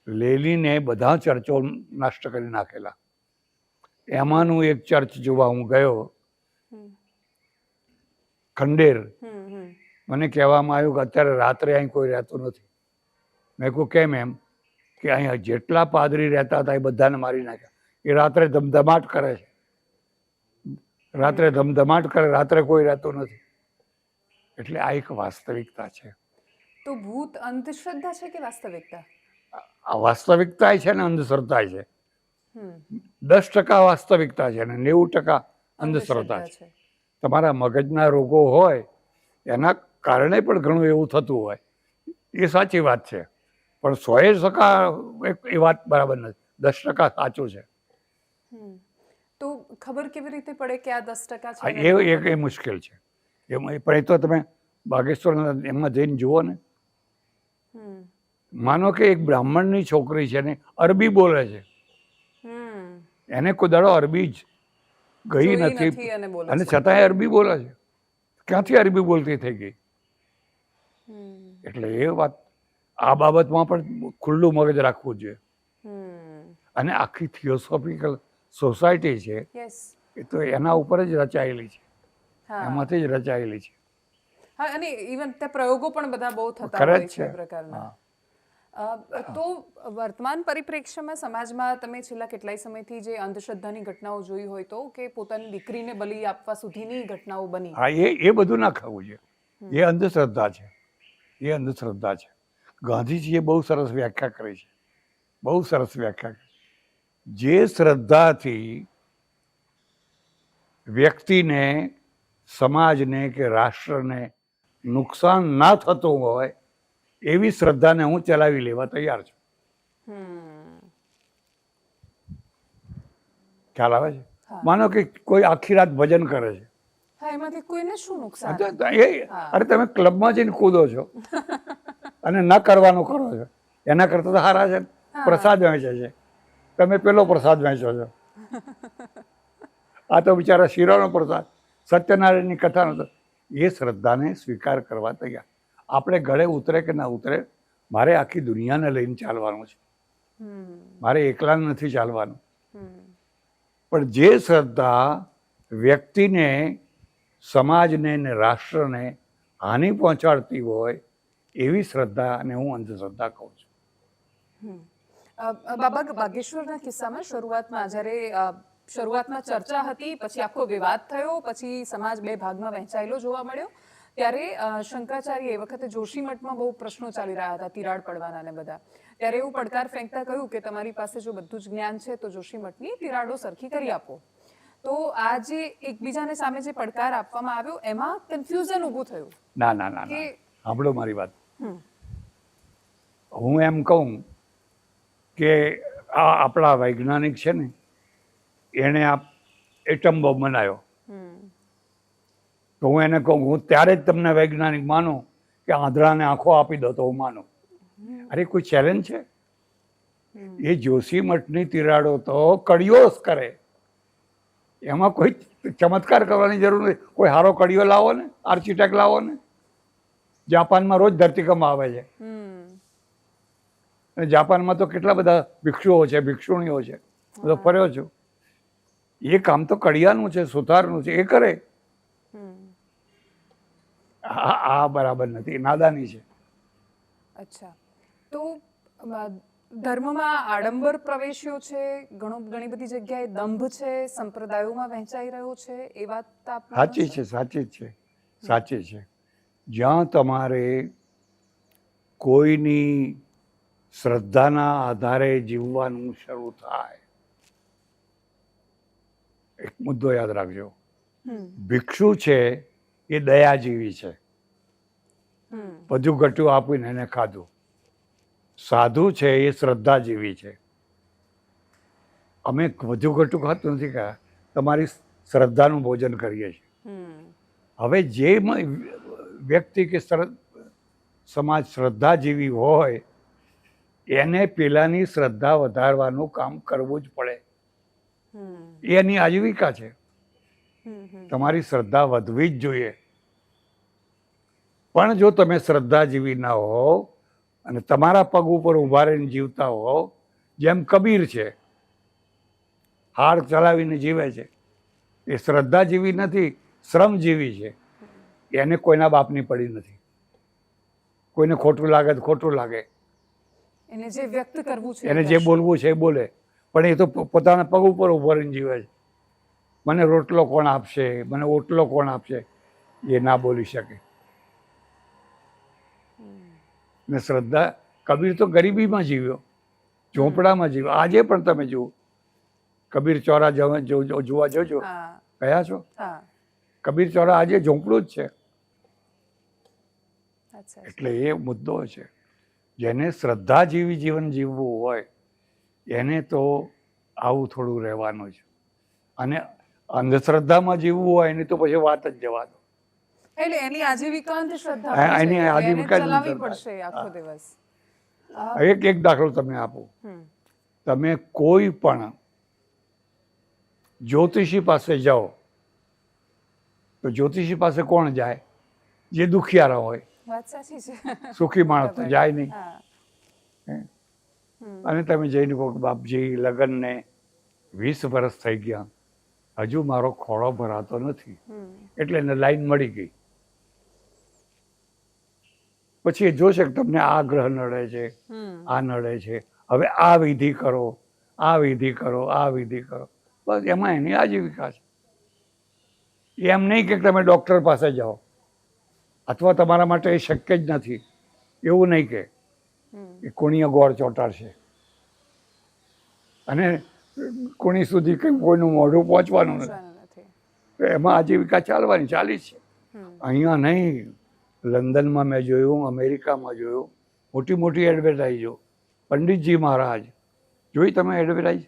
લેલીને બધા ચર્ચો નષ્ટ કરી નાખેલા. એમાંનું એક ચર્ચ જોવા હું ગયો, હમ ખંડેર. હમ હમ મને કહેવામાં આવ્યું કે અત્યારે રાત્રે અહીં કોઈ રહેતું નથી. મેં કહ્યું કેમ? એમ કે અહીંયા જેટલા પાદરી રહેતા હતા એ બધાને મારી નાખ્યા. એ રાત્રે ધમધમાટ કરે છે, રાત્રે કોઈ રહેતું નથી. એટલે આ એક વાસ્તવિકતા છે. તો ભૂત અંધશ્રદ્ધા છે કે વાસ્તવિકતા? આ વાસ્તવિકતા છે ને અંધશ્રદ્ધા છે. હમ 10% વાસ્તવિકતા છે અને 90% અંધશ્રદ્ધા છે. છે. તમારા મગજના રોગો હોય એના કારણે પણ ઘણું એવું થતું હોય, એ સાચી વાત છે, પણ 100% એ વાત બરાબર નથી. 10% સાચું છે. હમ તો ખબર કેવી રીતે પડે કે આ 10% હા, છે ને 90%? એ મુશ્કેલ છે. એમાં પણ એ તો તમે બાગેશ્વરના એમાં જઈને જુઓ ને. હમ માનો કે એક બ્રાહ્મણની છોકરી છે ને અરબી બોલે છે, હમ એને કોઈ દાડો અરબી જ ગઈ જોઈ નથી અને બોલે અને છે. છતાંય અરબી બોલે છે. ક્યાંથી અરબી બોલતી થઈ ગઈ? હમ એટલે એ વાત, આ બાબતમાં પણ ખુલ્લું મગજ રાખવું જોઈએ. હમ અને આખી થિયોસોફિકલ સોસાયટી છે યસ. એ તો એના ઉપર જ રચાયેલી છે, હા એમાંથી જ રચાયેલી છે. હા, અને ઇવન તે પ્રયોગો પણ બધા બહુ થતા કરે હોય જ છે એ છે. પ્રકારના. હા. તો વર્તમાન પરિપ્રેક્ષ્યમાં સમાજમાં તમે છેલ્લા કેટલાય સમયથી જે અંધશ્રદ્ધાની ઘટનાઓ જોઈ હોય તો કે પોતાની દીકરીને બલિ આપવા સુધીની ઘટનાઓ બની. હા, એ બધું ના ખાવું છે. એ અંધશ્રદ્ધા છે, એ અંધશ્રદ્ધા છે. ગાંધીજીએ બહુ સરસ વ્યાખ્યા કરી છે, બહુ સરસ વ્યાખ્યા કરી. જે શ્રદ્ધાથી વ્યક્તિને, સમાજને કે રાષ્ટ્રને નુકસાન ના થતું હોય એવી શ્રદ્ધાને હું ચલાવી લેવા તૈયાર છું. ખ્યાલ આવે છે? માનો કે કોઈ આખી રાત ભજન કરે છે. હા, એમાંથી કોઈને શું નુકસાન? અરે તમે ક્લબમાં જઈને કૂદો છો અને ન કરવાનું કરો છો, એના કરતા તો સારા છે. પ્રસાદ વહેંચે છે, તમે પેલો પ્રસાદ વહેંચો છો. આ તો બિચારા શિરાનો પ્રસાદ, સત્યનારાયણની કથાનો તો. એ શ્રદ્ધાને સ્વીકાર કરવા તૈયાર. આપણે ગળે ઉતરે કે ના ઉતરે, મારે આખી દુનિયાને લઈને ચાલવાનું છે, મારે એકલાને નથી ચાલવાનું. પણ જે શ્રદ્ધા વ્યક્તિને, સમાજને ને રાષ્ટ્રને હાનિ પહોંચાડતી હોય એવી શ્રદ્ધાને હું અંધશ્રદ્ધા કહું છું. બાબા બાગેશ્વરના કિસ્સામાં શરૂઆતમાં ચર્ચા હતી, પછી આખો વિવાદ થયો, પછી સમાજ બે ભાગમાં વહેંચાયેલો જોવા મળ્યો. ત્યારે શંકરાચાર્ય એ વખતે જોશીમઠમાં બહુ પ્રશ્નો ચાલી રહ્યા હતા, તિરાડ પડવાના ને બધા. ત્યારે એવું પડકાર ફેંકતા કહ્યું કે તમારી પાસે જો બધું જ જ્ઞાન છે તો જોશીમઠની તિરાડો સરખી કરી આપો. તો આ જે એકબીજાને સામે જે પડકાર આપવામાં આવ્યો એમાં કન્ફ્યુઝન ઊભું થયું. ના ના ના ના, સાંભળો મારી વાત. હું એમ કહું કે આ આપણા વૈજ્ઞાનિક છે ને, એણે આ એટમ બોમ્બ બનાવ્યો, તો હું એને કહું હું ત્યારે જ તમને વૈજ્ઞાનિક માનું કે આંધળાને આંખો આપી દો તો હું માનું. અરે કોઈ ચેલેન્જ છે? એ જોશીમઠની તિરાડો તો કડિયો જ કરે, એમાં કોઈ ચમત્કાર કરવાની જરૂર નથી. કોઈ સારો કડિયો લાવો ને, આર્કિટેક્ટ લાવો ને. જાપાનમાં રોજ ધરતીકંપ આવે છે અને જાપાનમાં તો કેટલા બધા ભિક્ષુઓ છે, ભિક્ષુણીઓ છે, બધો ફર્યો છું. એ કામ તો કડિયાનું છે, સુથારનું છે, એ કરે. આ બરાબર નથી, નાદાની છે. અચ્છા, તો ધર્મમાં આડંબર પ્રવેશ્યો છે, ઘણી બધી જગ્યાએ દંભ છે, સંપ્રદાયોમાં વહેંચાઈ રહ્યો છે, એ વાત આપ માનો સાચી છો? છે, સાચી જ છે, સાચી છે. જ્યાં તમારે કોઈની શ્રદ્ધાના આધારે જીવવાનું શરૂ થાય, એક મુદ્દો યાદ રાખજો, ભિક્ષુ છે એ દયાજીવી છે, બધું ઘટ્યું આપીને એને ખાધું. સાધુ છે એ શ્રદ્ધાજીવી છે. અમે વધુ ઘટું ખાતું નથી કહ્યા, તમારી શ્રદ્ધાનું ભોજન કરીએ છીએ. હવે જે વ્યક્તિ કે સમાજ શ્રદ્ધાજીવી હોય એને પેલાની શ્રદ્ધા વધારવાનું કામ કરવું જ પડે. એ એની આજીવિકા છે. તમારી શ્રદ્ધા વધવી જ જોઈએ. પણ જો તમે શ્રદ્ધાજીવી ના હો અને તમારા પગ ઉપર ઊભા રહીને જીવતા હો, જેમ કબીર છે, હાર ચલાવીને જીવે છે, એ શ્રદ્ધાજીવી નથી, શ્રમજીવી છે. એને કોઈના બાપની પડી નથી. કોઈને ખોટું લાગે તો ખોટું લાગે, એને જે વ્યક્ત કરવું છે એને જે બોલવું છે એ બોલે, પણ એ તો પોતાના પગ ઉપર ઊભો રહીને જીવે છે. મને રોટલો કોણ આપશે, મને ઓટલો કોણ આપશે, એ ના બોલી શકે. ને શ્રદ્ધા, કબીર તો ગરીબીમાં જીવ્યો, ઝોંપડામાં જીવ્યો. આજે પણ તમે જુઓ, કબીર ચોરા જોવા જજો, કયા છો? કબીર ચોરા આજે ઝોંપડું જ છે. એટલે એ મુદ્દો છે. જેને શ્રદ્ધા જેવી જીવન જીવવું હોય એને તો આવું થોડું રહેવાનું છે. અને અંધશ્રદ્ધામાં જીવવું હોય એની તો પછી વાત જ જવા દો. એટલે એની આજીવિકા અંધશ્રદ્ધા એની આજીવિકા જ ચલાવવી પડશે આખો દિવસ. એક દાખલો તમને આપું. તમે કોઈ પણ જ્યોતિષી પાસે જાઓ તો જ્યોતિષી પાસે કોણ જાય? જે દુખિયારા હોય. વાત સાચી છે. સુખી માણસ તો જાય નહીં. અને તમે જઈને કહો કે બાપજી લગ્નને 20 વર્ષ થઈ ગયા, હજુ મારો ખોળો ભરાતો નથી, એટલે એને લાઈન મળી ગઈ. પછી એ જોશે કે તમને આ ગ્રહ નડે છે, આ નડે છે, હવે આ વિધિ કરો, આ વિધિ કરો, આ વિધિ કરો. બસ એમાં એની આજીવિકા છે. એમ નહીં કે તમે ડૉક્ટર પાસે જાઓ અથવા તમારા માટે એ શક્ય જ નથી એવું નહીં કે કોણીએ ગોળ ચોંટાડશે અને કોણી સુધી કંઈ કોઈનું મોઢું પહોંચવાનું નથી. તો એમાં આજીવિકા ચાલી છે. અહીંયા નહીં, લંડનમાં મેં જોયું, અમેરિકામાં જોયું, મોટી મોટી એડવર્ટાઈઝો. પંડિતજી મહારાજ જોઈ તમે એડવર્ટાઈઝ?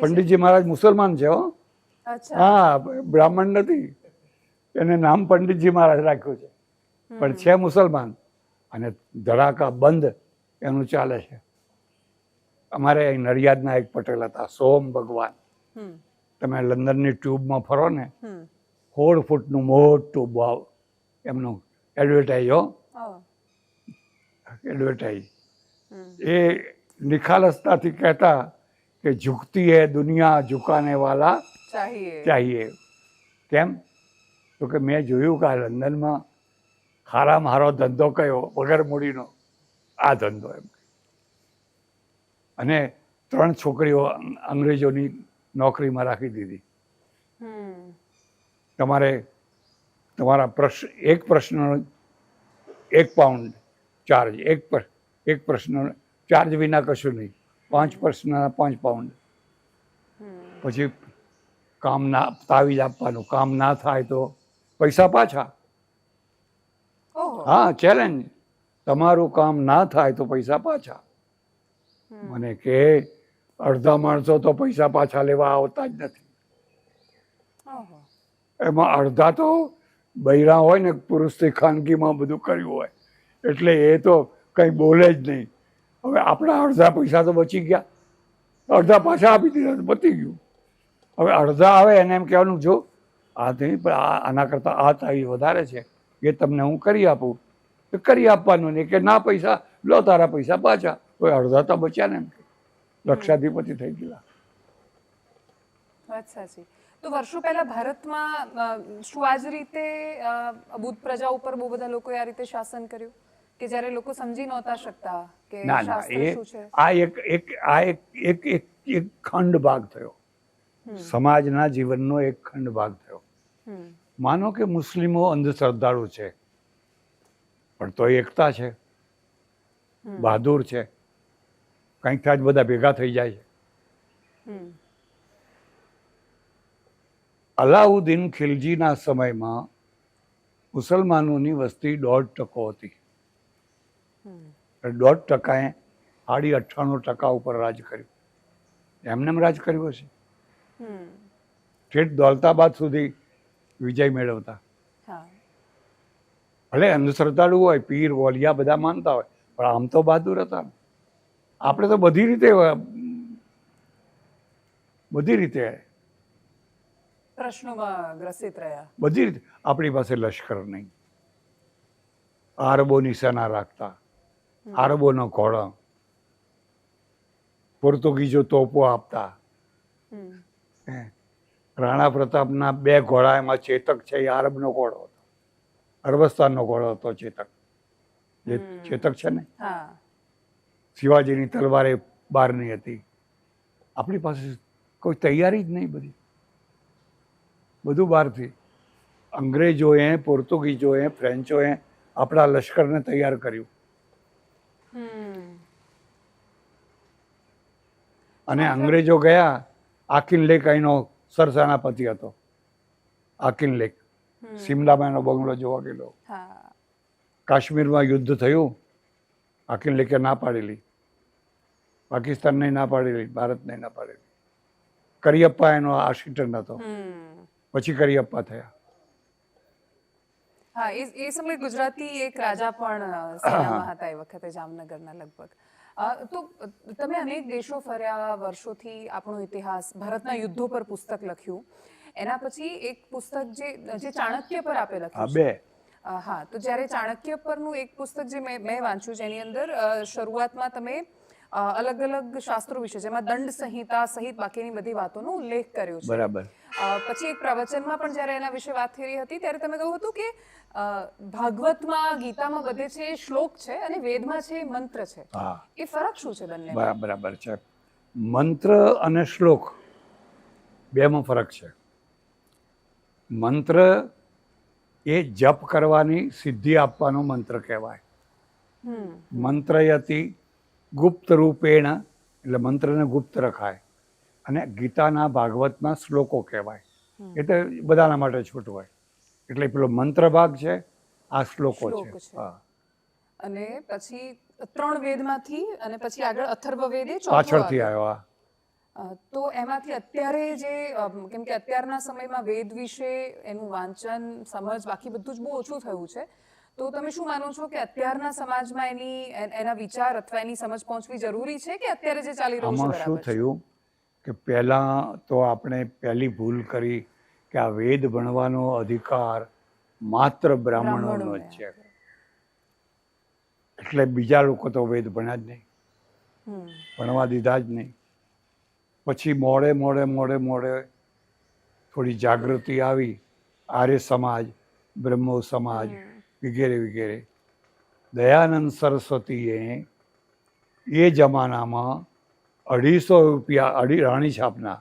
પંડિતજી મહારાજ મુસલમાન છે હો. હા, બ્રાહ્મણ નથી. એને નામ પંડિતજી મહારાજ રાખ્યું છે, પણ છે મુસલમાન. અને ધડાકા બંધ એનું ચાલે છે. અમારે અહીં નડિયાદના એક પટેલ હતા, સોમ ભગવાન. તમે લંડનની ટ્યુબમાં ફરો ને, 16 ફૂટનું મોટું બાવ એમનું એડવર્ટાઈઝ હો. એડવર્ટાઈઝ એ નિખાલસતાથી કહેતા કે ઝુકતી હૈ દુનિયા, ઝુકાને વાલા ચાહીએ. કેમ? તો કે મેં જોયું કે આ લંડનમાં ખારા મારો ધંધો કયો વગર મૂડીનો? આ ધંધો એમ. અને 3 છોકરીઓ અંગ્રેજોની નોકરીમાં રાખી દીધી. તમારા એક પ્રશ્નનો 1 પાઉન્ડ ચાર્જ, એક પ્રશ્નનો ચાર્જ વિના કશું નહીં. 5 પ્રશ્નના 5 પાઉન્ડ. પછી કામ ના તાવીજ આપવાનું, કામ ના થાય તો પૈસા પાછા. હા, ચેલેન્જ. તમારું કામ ના થાય તો પૈસા પાછા. મને કે અડધા માણસો તો પૈસા પાછા લેવા આવતા જ નથી. એમાં અડધા તો બૈરા હોય ને, પુરુષથી ખાનગીમાં બધું કર્યું હોય, એટલે એ તો કંઈ બોલે જ નહીં. હવે આપણા અડધા પૈસા તો બચી ગયા, અડધા પાછા આપી દીધા તો પતી ગયું. હવે અડધા આવે એને એમ કહેવાનું, જો આ નહીં પણ આના કરતાં આ તાવી વધારે છે, એ તમને હું કરી આપું તો કરી આપવાનું. નહીં કે ના, પૈસા લો, તારા પૈસા પાછા. તો અડધા તો બચ્યા ને, એમ કે લક્ષાધિપતિ થઈ ગયા. વાત સાચી. તો વર્ષો પહેલા ભારતમાં શું આ જ રીતે બુદ્ધ પ્રજા ઉપર બહુ બધા લોકોએ આ રીતે શાસન કર્યું? કે જ્યારે લોકો સમજી નહોતા શકતા કે ના ના શાસ્ત્ર એ શું છે? એક ખંડ ભાગ થયો, સમાજના જીવનનો એક ખંડ ભાગ થયો. હમ માનો કે મુસ્લિમો અંધશ્રદ્ધાળુ છે, પણ તો એકતા છે, બહાદુર છે, કંઈક થાય જ બધા ભેગા થઈ જાય છે. હમ અલાઉદ્દીન ખિલજીના સમયમાં મુસલમાનોની વસ્તી 1.5% હતી. 1.5%એ 98% ઉપર રાજ કર્યું. એમને એમ રાજ કર્યું હશે? હમ ઠેઠ દૌલતાબાદ સુધી વિજય મેળવતા. હા ભલે અંધશ્રદ્ધાળુ હોય, પીર વલિયા બધા માનતા હોય, પણ આમ તો બહાદુર હતા ને. આપણે તો બધી રીતે પ્રશ્નોમાં ગ્રસિત રહ્યા. બધી રીતે આપણી પાસે લશ્કર નહીં. આરબોની સેના રાખતા, આરબોનો ઘોડો, પોર્તુગીઝો તોપો આપતા. હમ હે. રાણા પ્રતાપના 2 ઘોડા, એમાં ચેતક છે એ આરબનો ઘોડો હતો, અરબસ્તાનનો ઘોડો હતો ચેતક. જે ચેતક છે ને, હા શિવાજીની તલવારે બહારની હતી. આપણી પાસે કોઈ તૈયારી જ નહીં, બધું બહારથી. અંગ્રેજોએ, પોર્તુગીઝોએ, ફ્રેન્ચોએ આપણા લશ્કરને તૈયાર કર્યું. હમ અને અંગ્રેજો ગયા. આકિન લેક અહીંનો સરસેનાપતિ હતો. આકિન લેક સિમલામાં એનો બંગલો જોવા ગયેલો. હા કાશ્મીરમાં યુદ્ધ થયું, આકિન લેકે ના પાડેલી, પાકિસ્તાનને ના પાડેલી, ભારતને ના પાડેલી. કરિયપ્પા એનો આર્કિટેક્ટ હતો, હમ પછી કરિયપ્પા થયા. હા એ સમયે ગુજરાતી એક રાજા પણ સેનામાં હતા એ વખતે, જામનગરના લગભગ. તો તમે અનેક દેશો ફર્યા, વર્ષોથી આપણો ઇતિહાસ, ભારતના યુદ્ધો પર પુસ્તક લખ્યું. એના પછી એક પુસ્તક જે ચાણક્ય પર આપે આ લખ્યું 2 છે. હા, તો જ્યારે ચાણક્ય પરનું એક પુસ્તક જે મેં વાંચ્યું, જેની અંદર શરૂઆતમાં તમે અલગ અલગ શાસ્ત્રો વિશે, જેમાં દંડ સંહિતા સહિત બાકીની બધી વાતોનો ઉલ્લેખ કર્યો છે. બરાબર. પછી એક પ્રવચનમાં પણ જ્યારે એના વિશે વાત થઈ રહી હતી, ત્યારે તમે કહ્યું હતું કે ભાગવતમાં, ગીતામાં બધે છે એ શ્લોક છે અને વેદમાં છે એ મંત્ર છે. હા, એ ફરક શું છે બંને? બરાબર છે. મંત્ર અને શ્લોક બેમાં ફરક છે. મંત્ર એ જપ કરવાની સિદ્ધિ આપવાનો મંત્ર કહેવાય. મંત્રયતિ ગુપ્ત રૂપેણ, એટલે મંત્રને ગુપ્ત રખાય. અને ગીતાના, ભાગવતના શ્લોકો કહેવાય. એટલે બધાના માટે છૂટ હોય. એટલે પેલો મંત્ર ભાગ છે, આ શ્લોકો છે. હા, અને પછી 3 વેદમાંથી અને પછી આગળ અથર્વવેદ એ ચોથો પાછળથી આવ્યો. આવ્યો. તો એમાંથી અત્યારે જે, કેમ કે અત્યારના સમયમાં વેદ વિશે એનું વાંચન, સમજ, બાકી બધું જ બહુ ઓછું થયું છે. તો તમે શું માનો છો કે અત્યારના સમાજમાં એના વિચાર અથવા એની સમજ પહોંચવી જરૂરી છે, કે અત્યારે જે ચાલી રહ્યું છે આમાં શું બરાબર છે? થયું કે પહેલાં તો આપણે પહેલી ભૂલ કરી કે આ વેદ ભણવાનો અધિકાર માત્ર બ્રાહ્મણોનો જ છે. એટલે બીજા લોકો તો વેદ ભણ્યા જ નહીં, ભણવા દીધા જ નહીં. પછી મોડે થોડી જાગૃતિ આવી, આર્ય સમાજ, બ્રહ્મો સમાજ વગેરે વગેરે. દયાનંદ સરસ્વતીએ એ જમાનામાં 250 રૂપિયા, રાણી છાપના,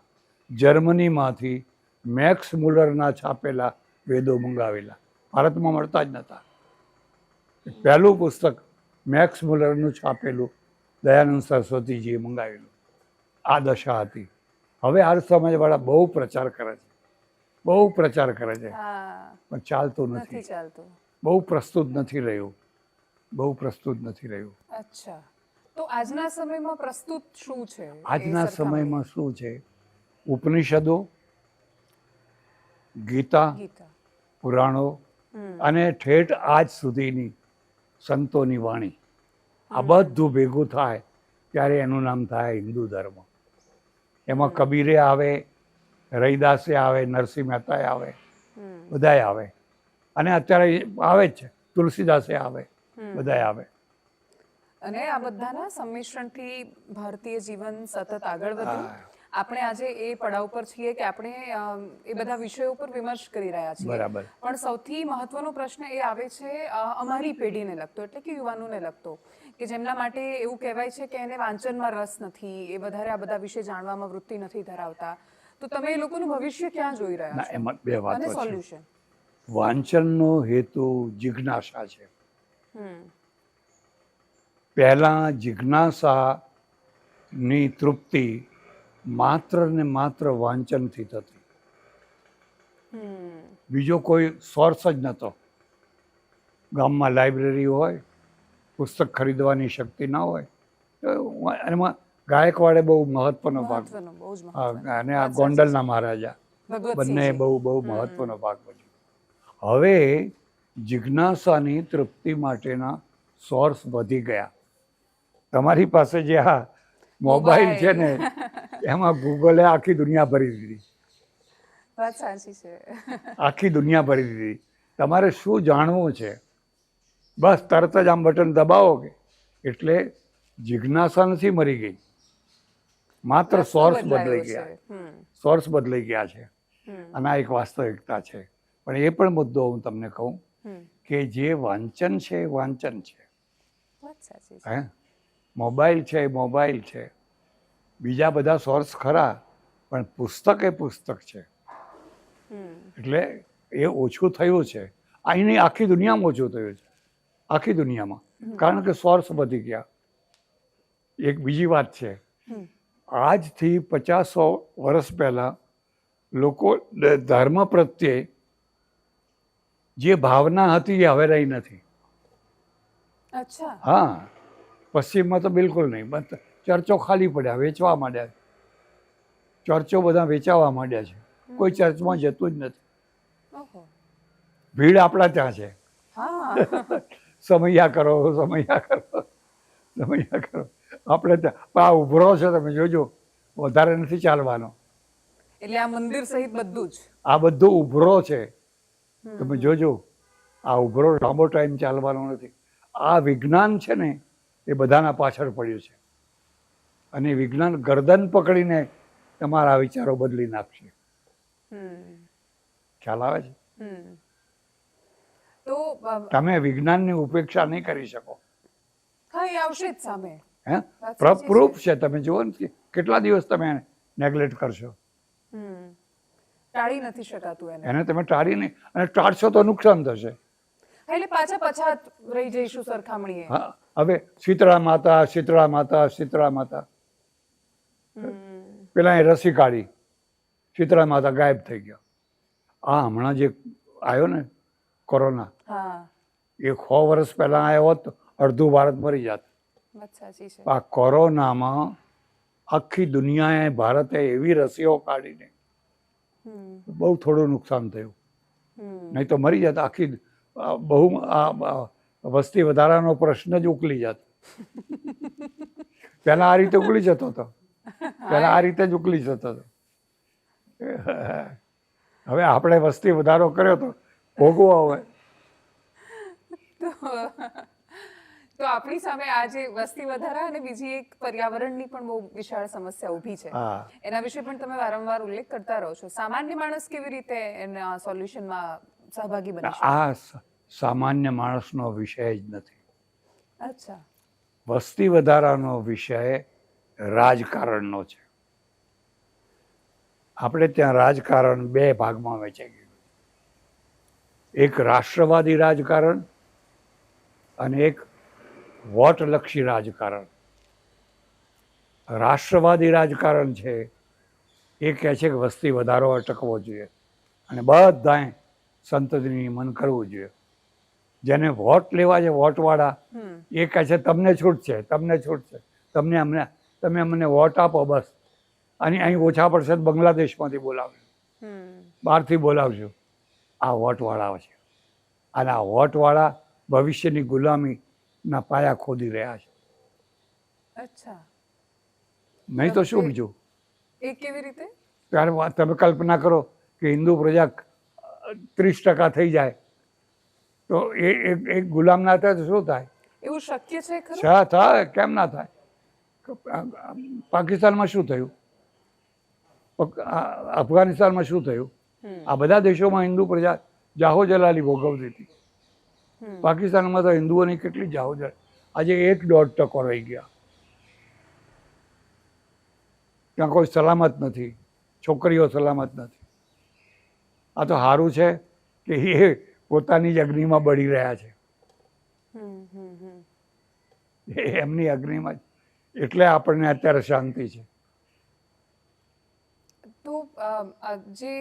જર્મનીમાંથી મેક્સ મુલરના છાપેલા વેદો મંગાવેલા. ભારતમાં મળતા જ નહોતા. પહેલું પુસ્તક મેક્સ મુલરનું છાપેલું દયાનંદ સરસ્વતીજીએ મંગાવેલું. આ દશા હતી. હવે આ સમાજવાળા બહુ પ્રચાર કરે છે, પણ ચાલતું નથી. બહુ પ્રસ્તુત નથી રહ્યું. અચ્છા, તો આજના સમયમાં પ્રસ્તુત શું છે? આજના સમયમાં શું છે? ઉપનિષદો, ગીતા, પુરાણો અને ઠેઠ આજ સુધીની સંતોની વાણી, આ બધું ભેગું થાય ત્યારે એનું નામ થાય હિન્દુ ધર્મ. એમાં કબીરે આવે, રૈદાસે આવે, નરસિંહ મહેતાએ આવે, બધાય આવે. અને અત્યારે આવે જ છે, તુલસીદાસે આવે, બધાય આવે. અને આ બધાના સંમિશ્રણથી ભારતીય જીવન સતત આગળ વધ્યું. આપણે આજે એ પડાવ પર છીએ કે આપણે એ બધા વિષયો પર વિમર્શ કરી રહ્યા છીએ. બરાબર. પણ સૌથી મહત્વનો પ્રશ્ન એ આવે છે અમારી પેઢીને લગતો, એટલે કે યુવાનોને લગતો, કે જેમના માટે એવું કહેવાય છે કે એને વાંચનમાં રસ નથી, એ વધારે આ બધા વિશે જાણવામાં વૃત્તિ નથી ધરાવતા. તો તમે એ લોકોનું ભવિષ્ય ક્યાં જોઈ રહ્યા ના, છો એમાં બે અને વાતો છે. સોલ્યુશન? વાંચનનો હેતુ જિજ્ઞાસા છે. પહેલાં જિજ્ઞાસાની તૃપ્તિ માત્ર ને માત્ર વાંચનથી થતી. બીજો કોઈ સોર્સ જ નહોતો. ગામમાં લાઇબ્રેરી હોય, પુસ્તક ખરીદવાની શક્તિ ના હોય, તો એમાં ગાયકવાડે બહુ મહત્વનો ભાગ, મહત્વનો, બહુ જ હા, મહત્વનો. અને આ ગોંડલના મહારાજા બંને ભગવતસિંહજી. બહુ મહત્વનો ભાગ ભજવ્યો. હવે જિજ્ઞાસાની તૃપ્તિ માટેના સોર્સ વધી ગયા. તમારી પાસે જે આ મોબાઈલ છે ને, એમાં ગૂગલે આખી દુનિયા ભરી દીધી. વાત સાચી છે. આખી દુનિયા ભરી દીધી. તમારે શું જાણવું છે, બસ તરત જ આમ બટન દબાવો કે એટલે જિજ્ઞાસા નથી મરી ગઈ, માત્ર રસ્તો સોર્સ બદલાયો બદલાઈ છે. ગયા. સોર્સ બદલાઈ ગયા છે. અને આ એક વાસ્તવિકતા છે. પણ એ પણ મુદ્દો હું તમને કહું કે જે વાંચન છે એ વાંચન છે. વાત સાચી છે. હે, મોબાઈલ છે એ મોબાઈલ છે, બીજા બધા સોર્સ ખરા, પણ પુસ્તક એ પુસ્તક છે. એટલે એ ઓછું થયું છે. અહીંની આખી દુનિયામાં ઓછું થયું છે, આખી દુનિયામાં, કારણ કે સોર્સ વધી ગયા. એક બીજી વાત છે, આજથી 50-100 વર્ષ પહેલાં લોકો ધર્મ પ્રત્યે જે ભાવના હતી એ હવે રહી નથી. અચ્છા. હા, પશ્ચિમમાં તો બિલકુલ નહીં. બસ ચર્ચો ખાલી પડ્યા, વેચવા માંડ્યા. ચર્ચો બધા વેચાવા માંડ્યા છે. કોઈ ચર્ચમાં જતું જ નથી. ઓહો. ભીડ આપણા ત્યાં છે. હા. સમૈયા કરો, સમૈયા કરો, સમૈયા કરો. આપણે ત્યાં પણ આ ઉભરો છે, તમે જોજો, વધારે નથી ચાલવાનો. એટલે આ મંદિર સહિત બધું જ. આ બધું ઉભરો છે, તમે જોજો. આ ઉભરો લાંબો ટાઈમ ચાલવાનો નથી. આ વિજ્ઞાન છે ને, એ બધાના પાછળ પડ્યું છે. અને વિજ્ઞાન ગરદન પકડીને તમારા વિચારો બદલી નાખશે. ખ્યાલ આવે છે? તો તમે વિજ્ઞાનની ઉપેક્ષા નહીં કરી શકો. હા, એ આવશે જ સામે. હે, વાત સાચી પ્રૂફ છે. તમે જુઓ ને કે કેટલા દિવસ તમે નેગ્લેક્ટ કરશો. ટાળી નથી શકાતું એને. એને તમે ટાળી નહીં, અને ટાળશો તો નુકસાન થશે. એટલે પાછા પછાત રહી જઈશું સરખામણીએ. હા, હવે શીતળા માતા, શીતળા માતા, શીતળા માતા, પેલા એ રસી કાઢી, શીતળા માતા ગાયબ થઈ ગયા. આ હમણાં જે આવ્યો ને કોરોના, હા, એ 100 વર્ષ પહેલા આવ્યો હોત તો અડધું ભારત મરી જાત. વાત સાચી છે. આ કોરોનામાં આખી દુનિયાએ, ભારતે એવી રસીઓ કાઢીને બહુ થોડું નુકસાન થયું. નહીં તો મરી જાત આખી. બહુ વસ્તી વધારાનો પ્રશ્ન જ ઉકલી જાત. પહેલા આ રીતે ઉકલી જતો હતો. પહેલા આ રીતે જ ઉકલી જતો હતો. હવે આપણે વસ્તી વધારો કર્યો તો ભોગવો હવે. તો આપણી સામે આજે વસ્તી વધારા અને બીજી એક પર્યાવરણની પણ બહુ વિશાળ સમસ્યા ઊભી છે. હા, એના વિશે પણ તમે વારંવાર ઉલ્લેખ કરતા રહો છો. સામાન્ય માણસ કેવી રીતે એના સોલ્યુશનમાં સહભાગી બની શકે? આ સામાન્ય માણસનો વિષય જ નથી. અચ્છા. વસ્તી વધારાનો વિષય રાજકારણનો છે. આપણે ત્યાં રાજકારણ 2 ભાગમાં વહેંચાઈ ગયું. એક રાષ્ટ્રવાદી રાજકારણ અને એક વોટલક્ષી રાજકારણ. રાષ્ટ્રવાદી રાજકારણ છે એ કહે છે કે વસ્તી વધારો અટકવો જોઈએ અને બધાએ સંતતિ નિયમન કરવું જોઈએ. જેને વોટ લેવા છે, વોટવાળા, એ કહે છે તમને છૂટ છે, તમને છૂટ છે, તમે અમને વોટ આપો બસ. અને અહીં ઓછા પડશે તો બાંગ્લાદેશમાંથી બોલાવજો, બહારથી બોલાવજો. આ વોટવાળા છે. અને આ વોટવાળા ભવિષ્યની ગુલામીના પાયા ખોદી રહ્યા છે. અચ્છા. નહીં તો શું બીજું? એ કેવી રીતે? ત્યારે તમે કલ્પના કરો કે હિન્દુ પ્રજા 30% થઈ જાય તો એક ગુલામ ના થાય તો શું થાય? એવું શક્ય છે ખરું? થાય, કેમ ના થાય? પાકિસ્તાનમાં શું થયું? અફઘાનિસ્તાનમાં શું થયું? આ બધા દેશોમાં હિન્દુ પ્રજા જાહો જલાલી ભોગવતી હતી. પાકિસ્તાનમાં તો હિન્દુઓની કેટલી જાહો જલાલી, આજે 1-1.5% રહી ગયા. ત્યાં કોઈ સલામત નથી, છોકરીઓ સલામત નથી. આ તો સારું છે કે એ પોતાની જ અગ્નિમાં બળી રહ્યા છે, એમની અગ્નિમાં, એટલે આપણને અત્યારે શાંતિ છે. તો જે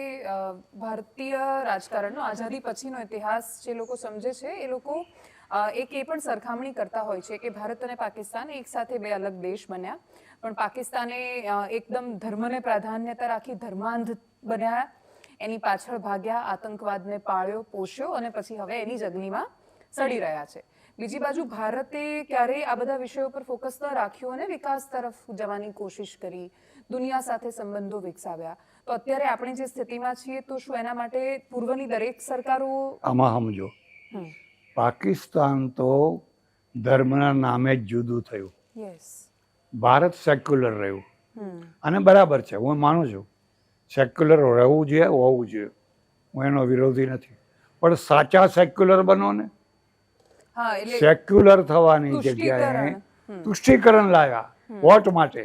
ભારતીય રાજકારણનો આઝાદી પછીનો ઇતિહાસ જે લોકો સમજે છે એ લોકો એક એ પણ સરખામણી કરતા હોય છે કે ભારત અને પાકિસ્તાન એક સાથે બે અલગ દેશ બન્યા, પણ પાકિસ્તાને એકદમ ધર્મને પ્રાધાન્યતા રાખી ધર્માંધ બન્યા, એની પાછળ ભાગ્યા, આતંકવાદને પાળ્યો પોષ્યો અને પછી હવે એની જ અગ્નિમાં સડી રહ્યા છે. બીજી બાજુ ભારતે ક્યારેય આ બધા વિષયો પર ફોકસ ન રાખ્યું અને વિકાસ તરફ જવાની કોશિશ કરી, દુનિયા સાથે સંબંધો વિકસાવ્યા. તો અત્યારે આપણે જે સ્થિતિમાં છીએ તો શું એના માટે પૂર્વની દરેક સરકારો આમાં સમજો, પાકિસ્તાન તો ધર્મના નામે જ જુદું થયું. યસ, ભારત સેક્યુલર રહ્યું અને બરાબર છે, હું માનું છું સેક્યુલર રહેવું જોઈએ, હોવું જોઈએ, હું એનો વિરોધી નથી, પણ સાચા સેક્યુલર બનો ને. હા, એટલે સેક્યુલર થવાની જગ્યાએ તુષ્ટિકરણ લાવ્યા વોટ માટે.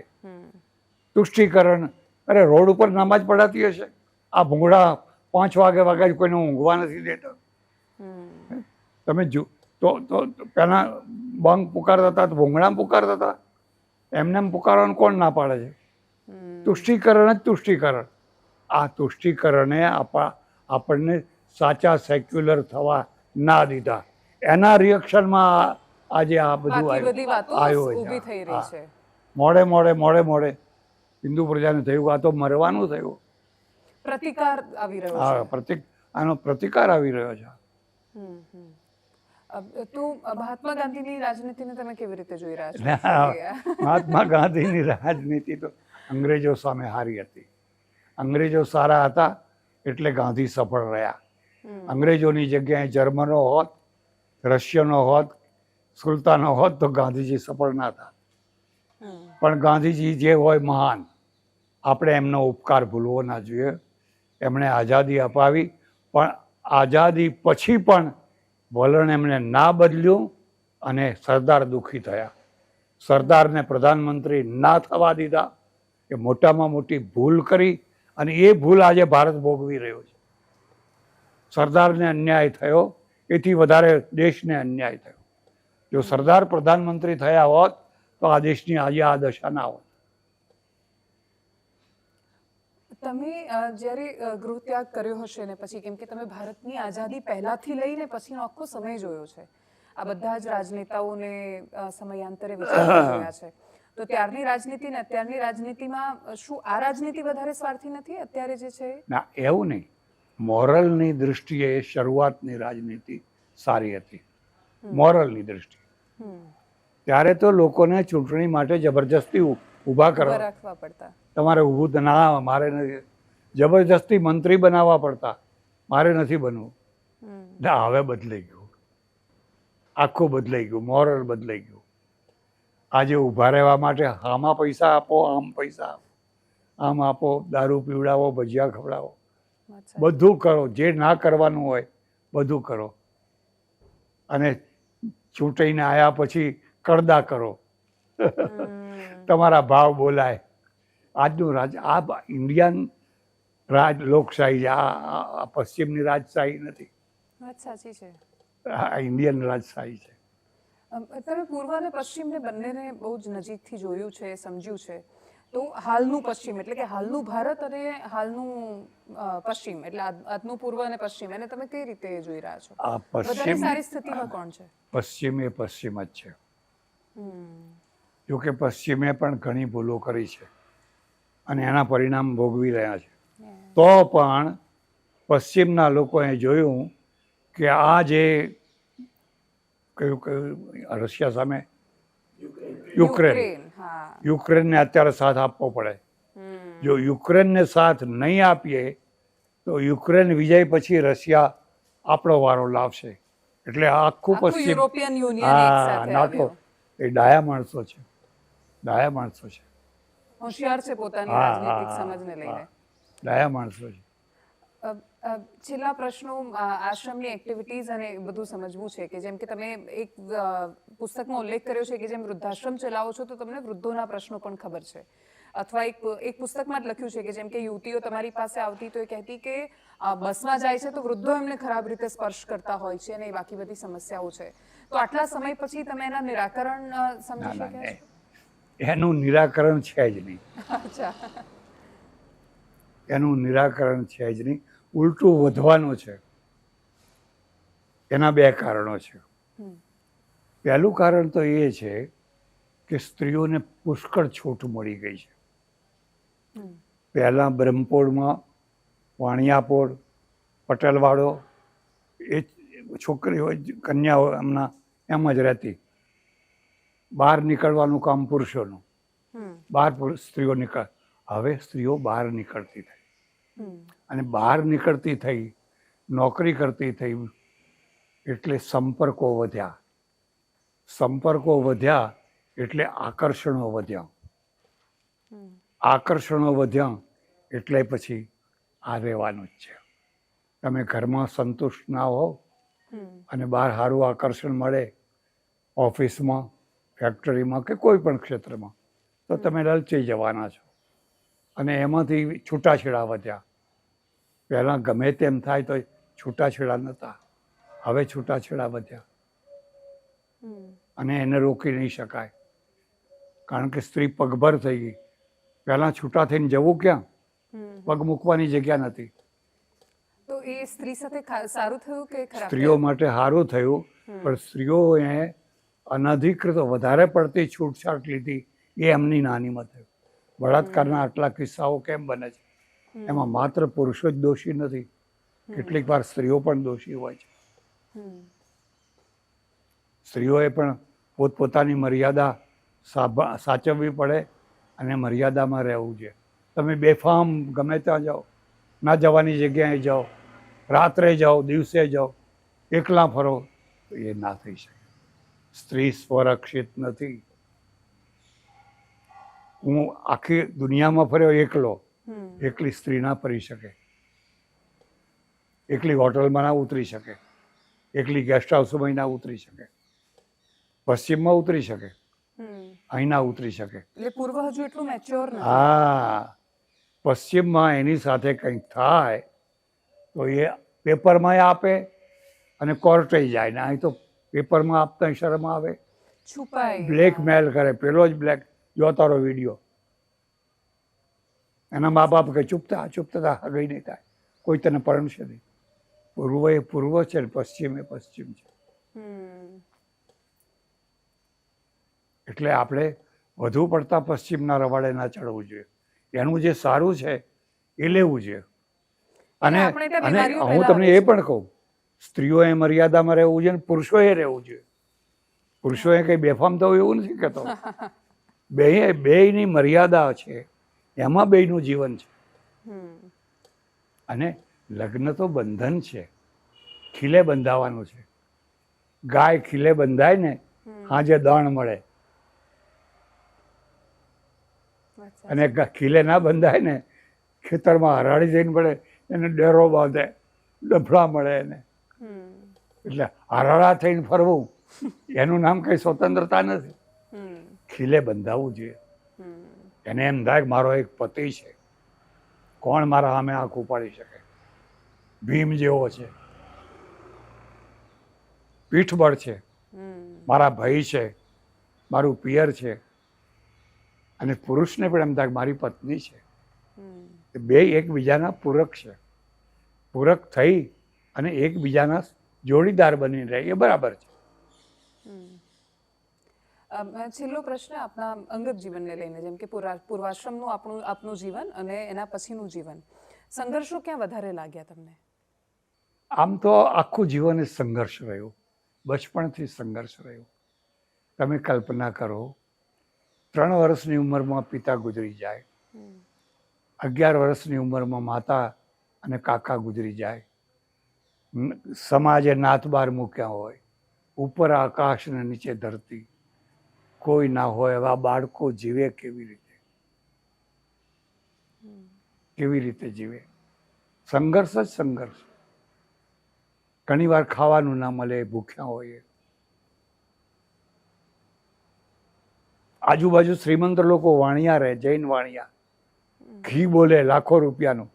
તુષ્ટિકરણ, અરે રોડ ઉપર નમાજ પડાતી હશે, આ ભૂંગળા 5 વાગે કોઈને ઊંઘવા નથી દેતા. તમે જો તો પહેલા બંગ પુકારતા હતા, ભૂંગળા પુકારતા હતા, એમને પુકારવાનું કોણ ના પાડે છે? તુષ્ટિકરણ જ તુષ્ટિકરણ. આ તુષ્ટિકરણે આપણને સાચા સેક્યુલર થવા ના દીધા. એના રિએક્શનમાં આજે આ બધું ઊભી થઈ રહી છે. મોડે હિન્દુ પ્રજાને થયું, આ તો મરવાનું થયું. પ્રતિકાર આવી રહ્યો છે. આનો પ્રતિકાર આવી રહ્યો છે. તો મહાત્મા ગાંધીની રાજનીતિને તમે કેવી રીતે જોઈ રહ્યા છો? મહાત્મા ગાંધીની રાજનીતિ તો અંગ્રેજો સામે હારી હતી. અંગ્રેજો સારા હતા એટલે ગાંધી સફળ રહ્યા. અંગ્રેજોની જગ્યાએ જર્મનો હોત, રશિયનો હોત, સુલતાનો હોત તો ગાંધીજી સફળ ના હતા. પણ ગાંધીજી જે હોય મહાન, આપણે એમનો ઉપકાર ભૂલવો ના જોઈએ. એમણે આઝાદી અપાવી, પણ આઝાદી પછી પણ વલણ એમણે ના બદલ્યું અને સરદાર દુઃખી થયા. સરદારને પ્રધાનમંત્રી ના થવા દીધા, એ મોટામાં મોટી ભૂલ કરી અને એ ભૂલ આજે ભારત ભોગવી રહ્યો છે. સરદારને અન્યાય થયો, એથી વધારે દેશને અન્યાય થયો. જો સરદાર પ્રધાનમંત્રી થયા હોત તો આ દેશની આજે આ દશા ના હોત. તમે જ્યારે ગૃહત્યાગ કર્યો હશે ને પછી, કેમ કે તમે ભારતની આઝાદી પહેલાથી લઈને પછીનો આખો સમય જોયો છે, આ બધા જ રાજનેતાઓને સમયાંતરે વિચારતા જોયા છે, તો ત્યારની રાજનીતિ ને અત્યારની રાજનીતિમાં શું આ રાજનીતિ વધારે સ્વાર્થી નથી અત્યારે જે છે? ના, એવું નહીં. મોરલની દૃષ્ટિએ શરૂઆતની રાજનીતિ સારી હતી. મોરલની દૃષ્ટિએ ત્યારે તો લોકોને ચૂંટણી માટે જબરજસ્તી ઊભા કરવા પડતા. તમારે ઊભું ના, મારે નથી, જબરજસ્તી મંત્રી બનાવવા પડતા, મારે નથી બનવું. ના, હવે બદલાઈ ગયું, આખું બદલાઈ ગયું, મોરલ બદલાઈ ગયું. આજે ઊભા રહેવા માટે આમાં પૈસા આપો, આમ પૈસા આપો, આમ આપો, દારૂ પીવડાવો, ભજીયા ખવડાવો, બધું કરો, જે ના કરવાનું હોય બધું કરો. અને ચૂંટાઈને આવ્યા પછી કરદા કરો, તમારા ભાવ બોલાય. આજનું આ ઇન્ડિયન લોકશાહી છે, આ પશ્ચિમની રાજશાહી નથી. વાત સાચી છે. આ ઇન્ડિયન રાજશાહી છે. તમે પૂર્વ અને પશ્ચિમને બંનેને બહુ જ નજીકથી જોયું છે, સમજ્યું છે, તો હાલનું પશ્ચિમ એટલે કે હાલનું ભારત અને હાલનું પશ્ચિમ એટલે આજનું પૂર્વ અને પશ્ચિમ, એને તમે કઈ રીતે જોઈ રહ્યા છો? આ પશ્ચિમ સારી સ્થિતિમાં કોણ છે? પશ્ચિમ એ પશ્ચિમ જ છે. જોકે પશ્ચિમે પણ ઘણી ભૂલો કરી છે અને એના પરિણામ ભોગવી રહ્યા છે. તો પણ પશ્ચિમના લોકોએ જોયું કે આ જે કયું રશિયા સામે યુક્રેનને અત્યારે સાથ આપવો પડે. જો યુક્રેનને સાથ નહીં આપીએ તો યુક્રેન વિજય પછી રશિયા આપણો વારો લાવશે. એટલે આખું પશ્ચિમ, નાટો એ ડાયા માણસો છે, ડાયા માણસો છે, હોશિયાર છે પોતાની રાજનીતિક સમજને લઈને. ડાયા માણસો છે. છેલ્લા પ્રશ્નો આશ્રમની એક્ટિવિટીઝ અને બધું સમજવું છે કે જેમ કે તમે એક પુસ્તકમાં ઉલ્લેખ કર્યો છે કે જેમ વૃદ્ધાશ્રમ ચલાવો છો તો તમને વૃદ્ધોના પ્રશ્નો પણ ખબર છે અથવા એક પુસ્તકમાં જ લખ્યું છે કે જેમ કે યુવતીઓ તમારી પાસે આવતી તો એ કહેતી કે બસમાં જાય છે તો વૃદ્ધો એમને ખરાબ રીતે સ્પર્શ કરતા હોય છે અને એ બાકી બધી સમસ્યાઓ છે તો આટલા સમય પછી તમે એના નિરાકરણ સમજી ના શક્યા છો? એનું નિરાકરણ છે જ નહીં. અચ્છા. એનું નિરાકરણ છે જ નહીં, ઉલટું વધવાનું છે. એના બે કારણો છે. પહેલું કારણ તો એ છે કે સ્ત્રીઓને પુષ્કળ છૂટ મળી ગઈ છે. પહેલાં બ્રહ્મપોળમાં વાણિયાપોળ પટેલવાડો એ છોકરીઓ કન્યાઓ એમના એમ જ રહેતી. બહાર નીકળવાનું કામ પુરુષોનું, બહાર સ્ત્રીઓ નીકળ. હવે સ્ત્રીઓ બહાર નીકળતી થઈ અને બહાર નીકળતી થઈ, નોકરી કરતી થઈ એટલે સંપર્કો વધ્યા. સંપર્કો વધ્યા એટલે આકર્ષણો વધ્યા. આકર્ષણો વધ્યા એટલે પછી આ રહેવાનું જ છે. તમે ઘરમાં સંતુષ્ટ ના હો અને બહાર સારું આકર્ષણ મળે, ઓફિસમાં, ફેક્ટરીમાં કે કોઈ પણ ક્ષેત્રમાં, તો તમે લલચાઈ જવાના છો. અને એમાંથી છૂટાછેડા વધ્યા. પહેલાં ગમે તેમ થાય તો છૂટાછેડા નહોતા, હવે છૂટાછેડા વધ્યા. અને એને રોકી નહીં શકાય કારણ કે સ્ત્રી પગભર થઈ ગઈ. પહેલાં છૂટા થઈને જવું ક્યાં? પગ મૂકવાની જગ્યા નથી. તો એ સ્ત્રી સાથે સારું થયું કે ખરાબ? સ્ત્રીઓ માટે સારું થયું, પણ સ્ત્રીઓએ અનધિકૃત વધારે પડતી છૂટછાટ લીધી એ એમની નાનીમાં થયું. બળાત્કારના આટલા કિસ્સાઓ કેમ બને છે? એમાં માત્ર પુરુષો જ દોષી નથી, કેટલીક વાર સ્ત્રીઓ પણ દોષી હોય છે. સ્ત્રીઓએ પણ પોતપોતાની મર્યાદા સાચવવી પડે અને મર્યાદામાં રહેવું જોઈએ. તમે બેફામ ગમે ત્યાં જાઓ, ના જવાની જગ્યાએ જાઓ, રાત્રે જાઓ, દિવસે જાઓ, એકલા ફરો, તો એ ના થઈ શકે. સ્ત્રી સ્વરક્ષિત નથી. હું આખી દુનિયામાં ફર્યો એકલો, એકલી સ્ત્રી ના ફરી શકે, એકલી હોટલમાં ના ઉતરી શકે, એકલી ગેસ્ટ હાઉસમાં ના ઉતરી શકે, પશ્ચિમમાં ઉતરી શકે, અહીં ના ઉતરી શકે. એટલે પૂર્વ હજુ એટલું મેચ્યોર નથી. હા, પશ્ચિમમાં એની સાથે કંઈક થાય તો એ પેપરમાં આપે અને કોર્ટે જાય ને અહીં તો પેપરમાં આપતા શરમ આવે, છુપાય. બ્લેકમેલ કરે. પેલો જ બ્લેક જો તારો વિડીયો, એના મા બાપ કે ચૂપ થા હગઈ નહીં થાય, કોઈ તને પરણશે નહીં. પૂર્વ એ પૂર્વ છે ને પશ્ચિમ એ પશ્ચિમ છે. એટલે આપણે વધુ પડતા પશ્ચિમના રવાડે ના ચડવું જોઈએ. એનું જે સારું છે એ લેવું જોઈએ. અને હું તમને એ પણ કહું, સ્ત્રીઓએ મર્યાદામાં રહેવું જોઈએ, પુરુષોએ રહેવું જોઈએ. પુરુષોએ કંઈ બેફામ થવું એવું નથી કહેતો. બેયની મર્યાદા છે, એમાં બેયનું જીવન છે. અને લગ્ન તો બંધન છે, ખીલે બંધાવાનું છે. ગાય ખીલે બંધાય ને હાજે દાણ મળે, અને ખીલે ના બંધાય ને ખેતરમાં હરાડી જઈને પડે, એને ડેરો બાંધે, ડફડા મળે એને. એટલે હરાડા થઈને ફરવું એનું નામ કઈ સ્વતંત્રતા નથી. ખીલે બંધાવવું જોઈએ. એને એમ થાય કે મારો એક પતિ છે, કોણ મારા સામે આંખ ઉપાડી શકે? ભીમ જેવો છે, પીઠબળ છે, મારા ભાઈ છે, મારું પિયર છે. અને પુરુષને પણ એમ થાય મારી પત્ની છે. બે એકબીજાના પૂરક છે. પૂરક થઈ અને એકબીજાના જોડીદાર બની રહે એ બરાબર છે. છેલ્લો પ્રશ્ન આપના અંગત જીવનને લઈને, જેમ કે પૂર્વાશ્રમનું આપનું જીવન અને એના પછીનું જીવન, સંઘર્ષો ક્યાં વધારે લાગ્યા તમને? આમ તો આખું જીવન જ સંઘર્ષ રહ્યું, બચપણથી સંઘર્ષ રહ્યો. તમે કલ્પના કરો, 3 વર્ષની ઉંમરમાં પિતા ગુજરી જાય, 11 વર્ષની ઉંમરમાં માતા અને કાકા ગુજરી જાય, સમાજે નાત બાર મૂક્યા હોય, ઉપર આકાશ ને નીચે ધરતી, કોઈ ના હોય એવા બાળકો જીવે કેવી રીતે? કેવી રીતે જીવે? સંઘર્ષ જ સંઘર્ષ. ઘણી વાર ખાવાનું ના મળે, ભૂખ્યા હોઈએ. આજુબાજુ શ્રીમંત લોકો વાણિયા રહે, જૈન વાણિયા, ઘી બોલે લાખો રૂપિયાનું,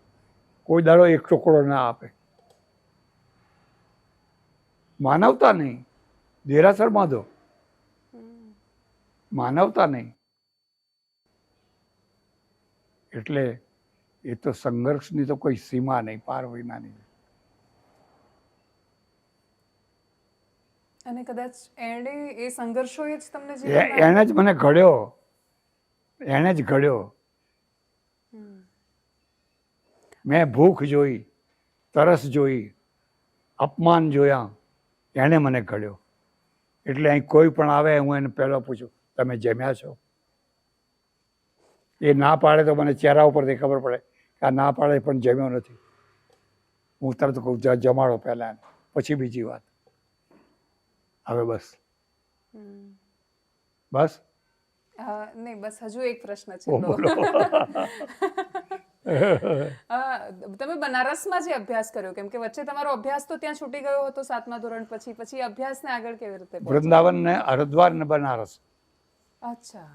કોઈ દાડો એક ટુકડો ના આપે. માનવતા નહીં. દેરાસર બાંધો, માનવતા નહીં. એટલે એ તો સંઘર્ષની તો કોઈ સીમા નહીં, પાર વિનાની. અને કદાચ એણે એ સંઘર્ષોએ જ તમને જીવનમાં એને જ મને ઘડ્યો, એને જ ઘડ્યો. મેં ભૂખ જોઈ, તરસ જોઈ, અપમાન જોયા, એણે મને ઘડ્યો. એટલે અહીં કોઈ પણ આવે, હું એને પહેલો પૂછું, તમે જમ્યા છો? એ ના પાડે તો મને ચહેરા ઉપરથી ખબર પડે કે આ ના પાડે પણ જમ્યો નથી. હું તરત કહું જમાડો પહેલાં, પછી બીજી વાત. હવે બસ બસ. નહીં, બસ હજુ એક પ્રશ્ન છે. ઓ, બોલો. તમે બનારસમાં જે અભ્યાસ કર્યો, કેમ કે વચ્ચે તમારો અભ્યાસ તો ત્યાં છૂટી ગયો હતો 7મા ધોરણ પછી અભ્યાસને આગળ કેવી રીતે પહોંચ્યા? વૃંદાવન ને હરિદ્વાર ને બનારસ. અચ્છા.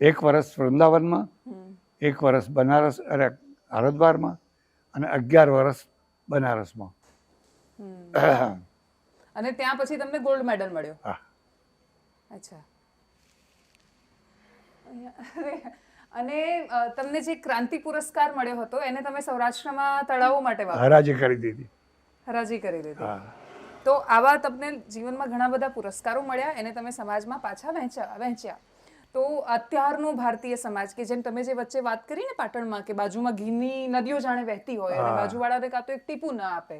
1 વર્ષ વૃંદાવનમાં, 1 વર્ષ બનારસ હરિદ્વારમાં, અને 11 વર્ષ બનારસમાં. અને ત્યાં પછી તમને ગોલ્ડ મેડલ મળ્યો? હા. અચ્છા. અને તમને જે ક્રાંતિ પુરસ્કાર મળ્યો હતો એને તમે સૌરાષ્ટ્રમાં તળાવો માટે હરાજી કરી દીધી. હરાજી કરી દીધી. હા. તો આવા તમને જીવનમાં ઘણા બધા પુરસ્કારો મળ્યા, એને તમે સમાજમાં પાછા વહેંચ્યા. તો અત્યારનો ભારતીય સમાજ, કે જેમ તમે જે વચ્ચે વાત કરી ને પાટણમાં, કે બાજુમાં ઘીની નદીઓ જાણે વહેતી હોય અને બાજુવાળાને કાં તો એક ટીપું ના આપે,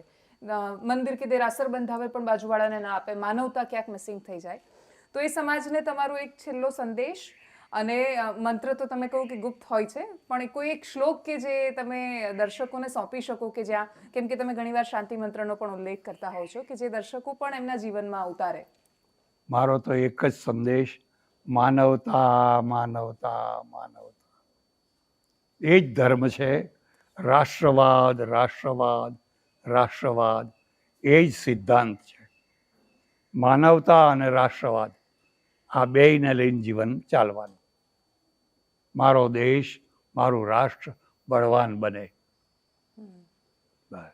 મંદિર કે દેરાસર બંધાવે પણ બાજુવાળાને ના આપે, માનવતા ક્યાંક મિસિંગ થઈ જાય. તો એ સમાજને તમારો એક છેલ્લો સંદેશ અને મંત્ર તો તમે કહો કે ગુપ્ત હોય છે, પણ કોઈ એક શ્લોક કે જે તમે દર્શકોને સોંપી શકો, કે જ્યાં, કેમ કે તમે ઘણીવાર શાંતિ મંત્રનો પણ ઉલ્લેખ કરતા હોવ છો, કે જે દર્શકો પણ એમના જીવનમાં ઉતારે. મારો તો એક જ સંદેશ, માનવતા, માનવતા, માનવતા. એ જ ધર્મ છે. રાષ્ટ્રવાદ, રાષ્ટ્રવાદ, રાષ્ટ્રવાદ, એ જ સિદ્ધાંત છે. માનવતા અને રાષ્ટ્રવાદ, આ બેયને લઈને જીવન ચાલવાનું. મારો દેશ, મારું રાષ્ટ્ર બળવાન બને. બસ.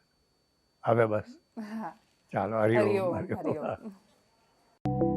હવે બસ. હા. ચાલો, હરિઓમ. હરિઓમ.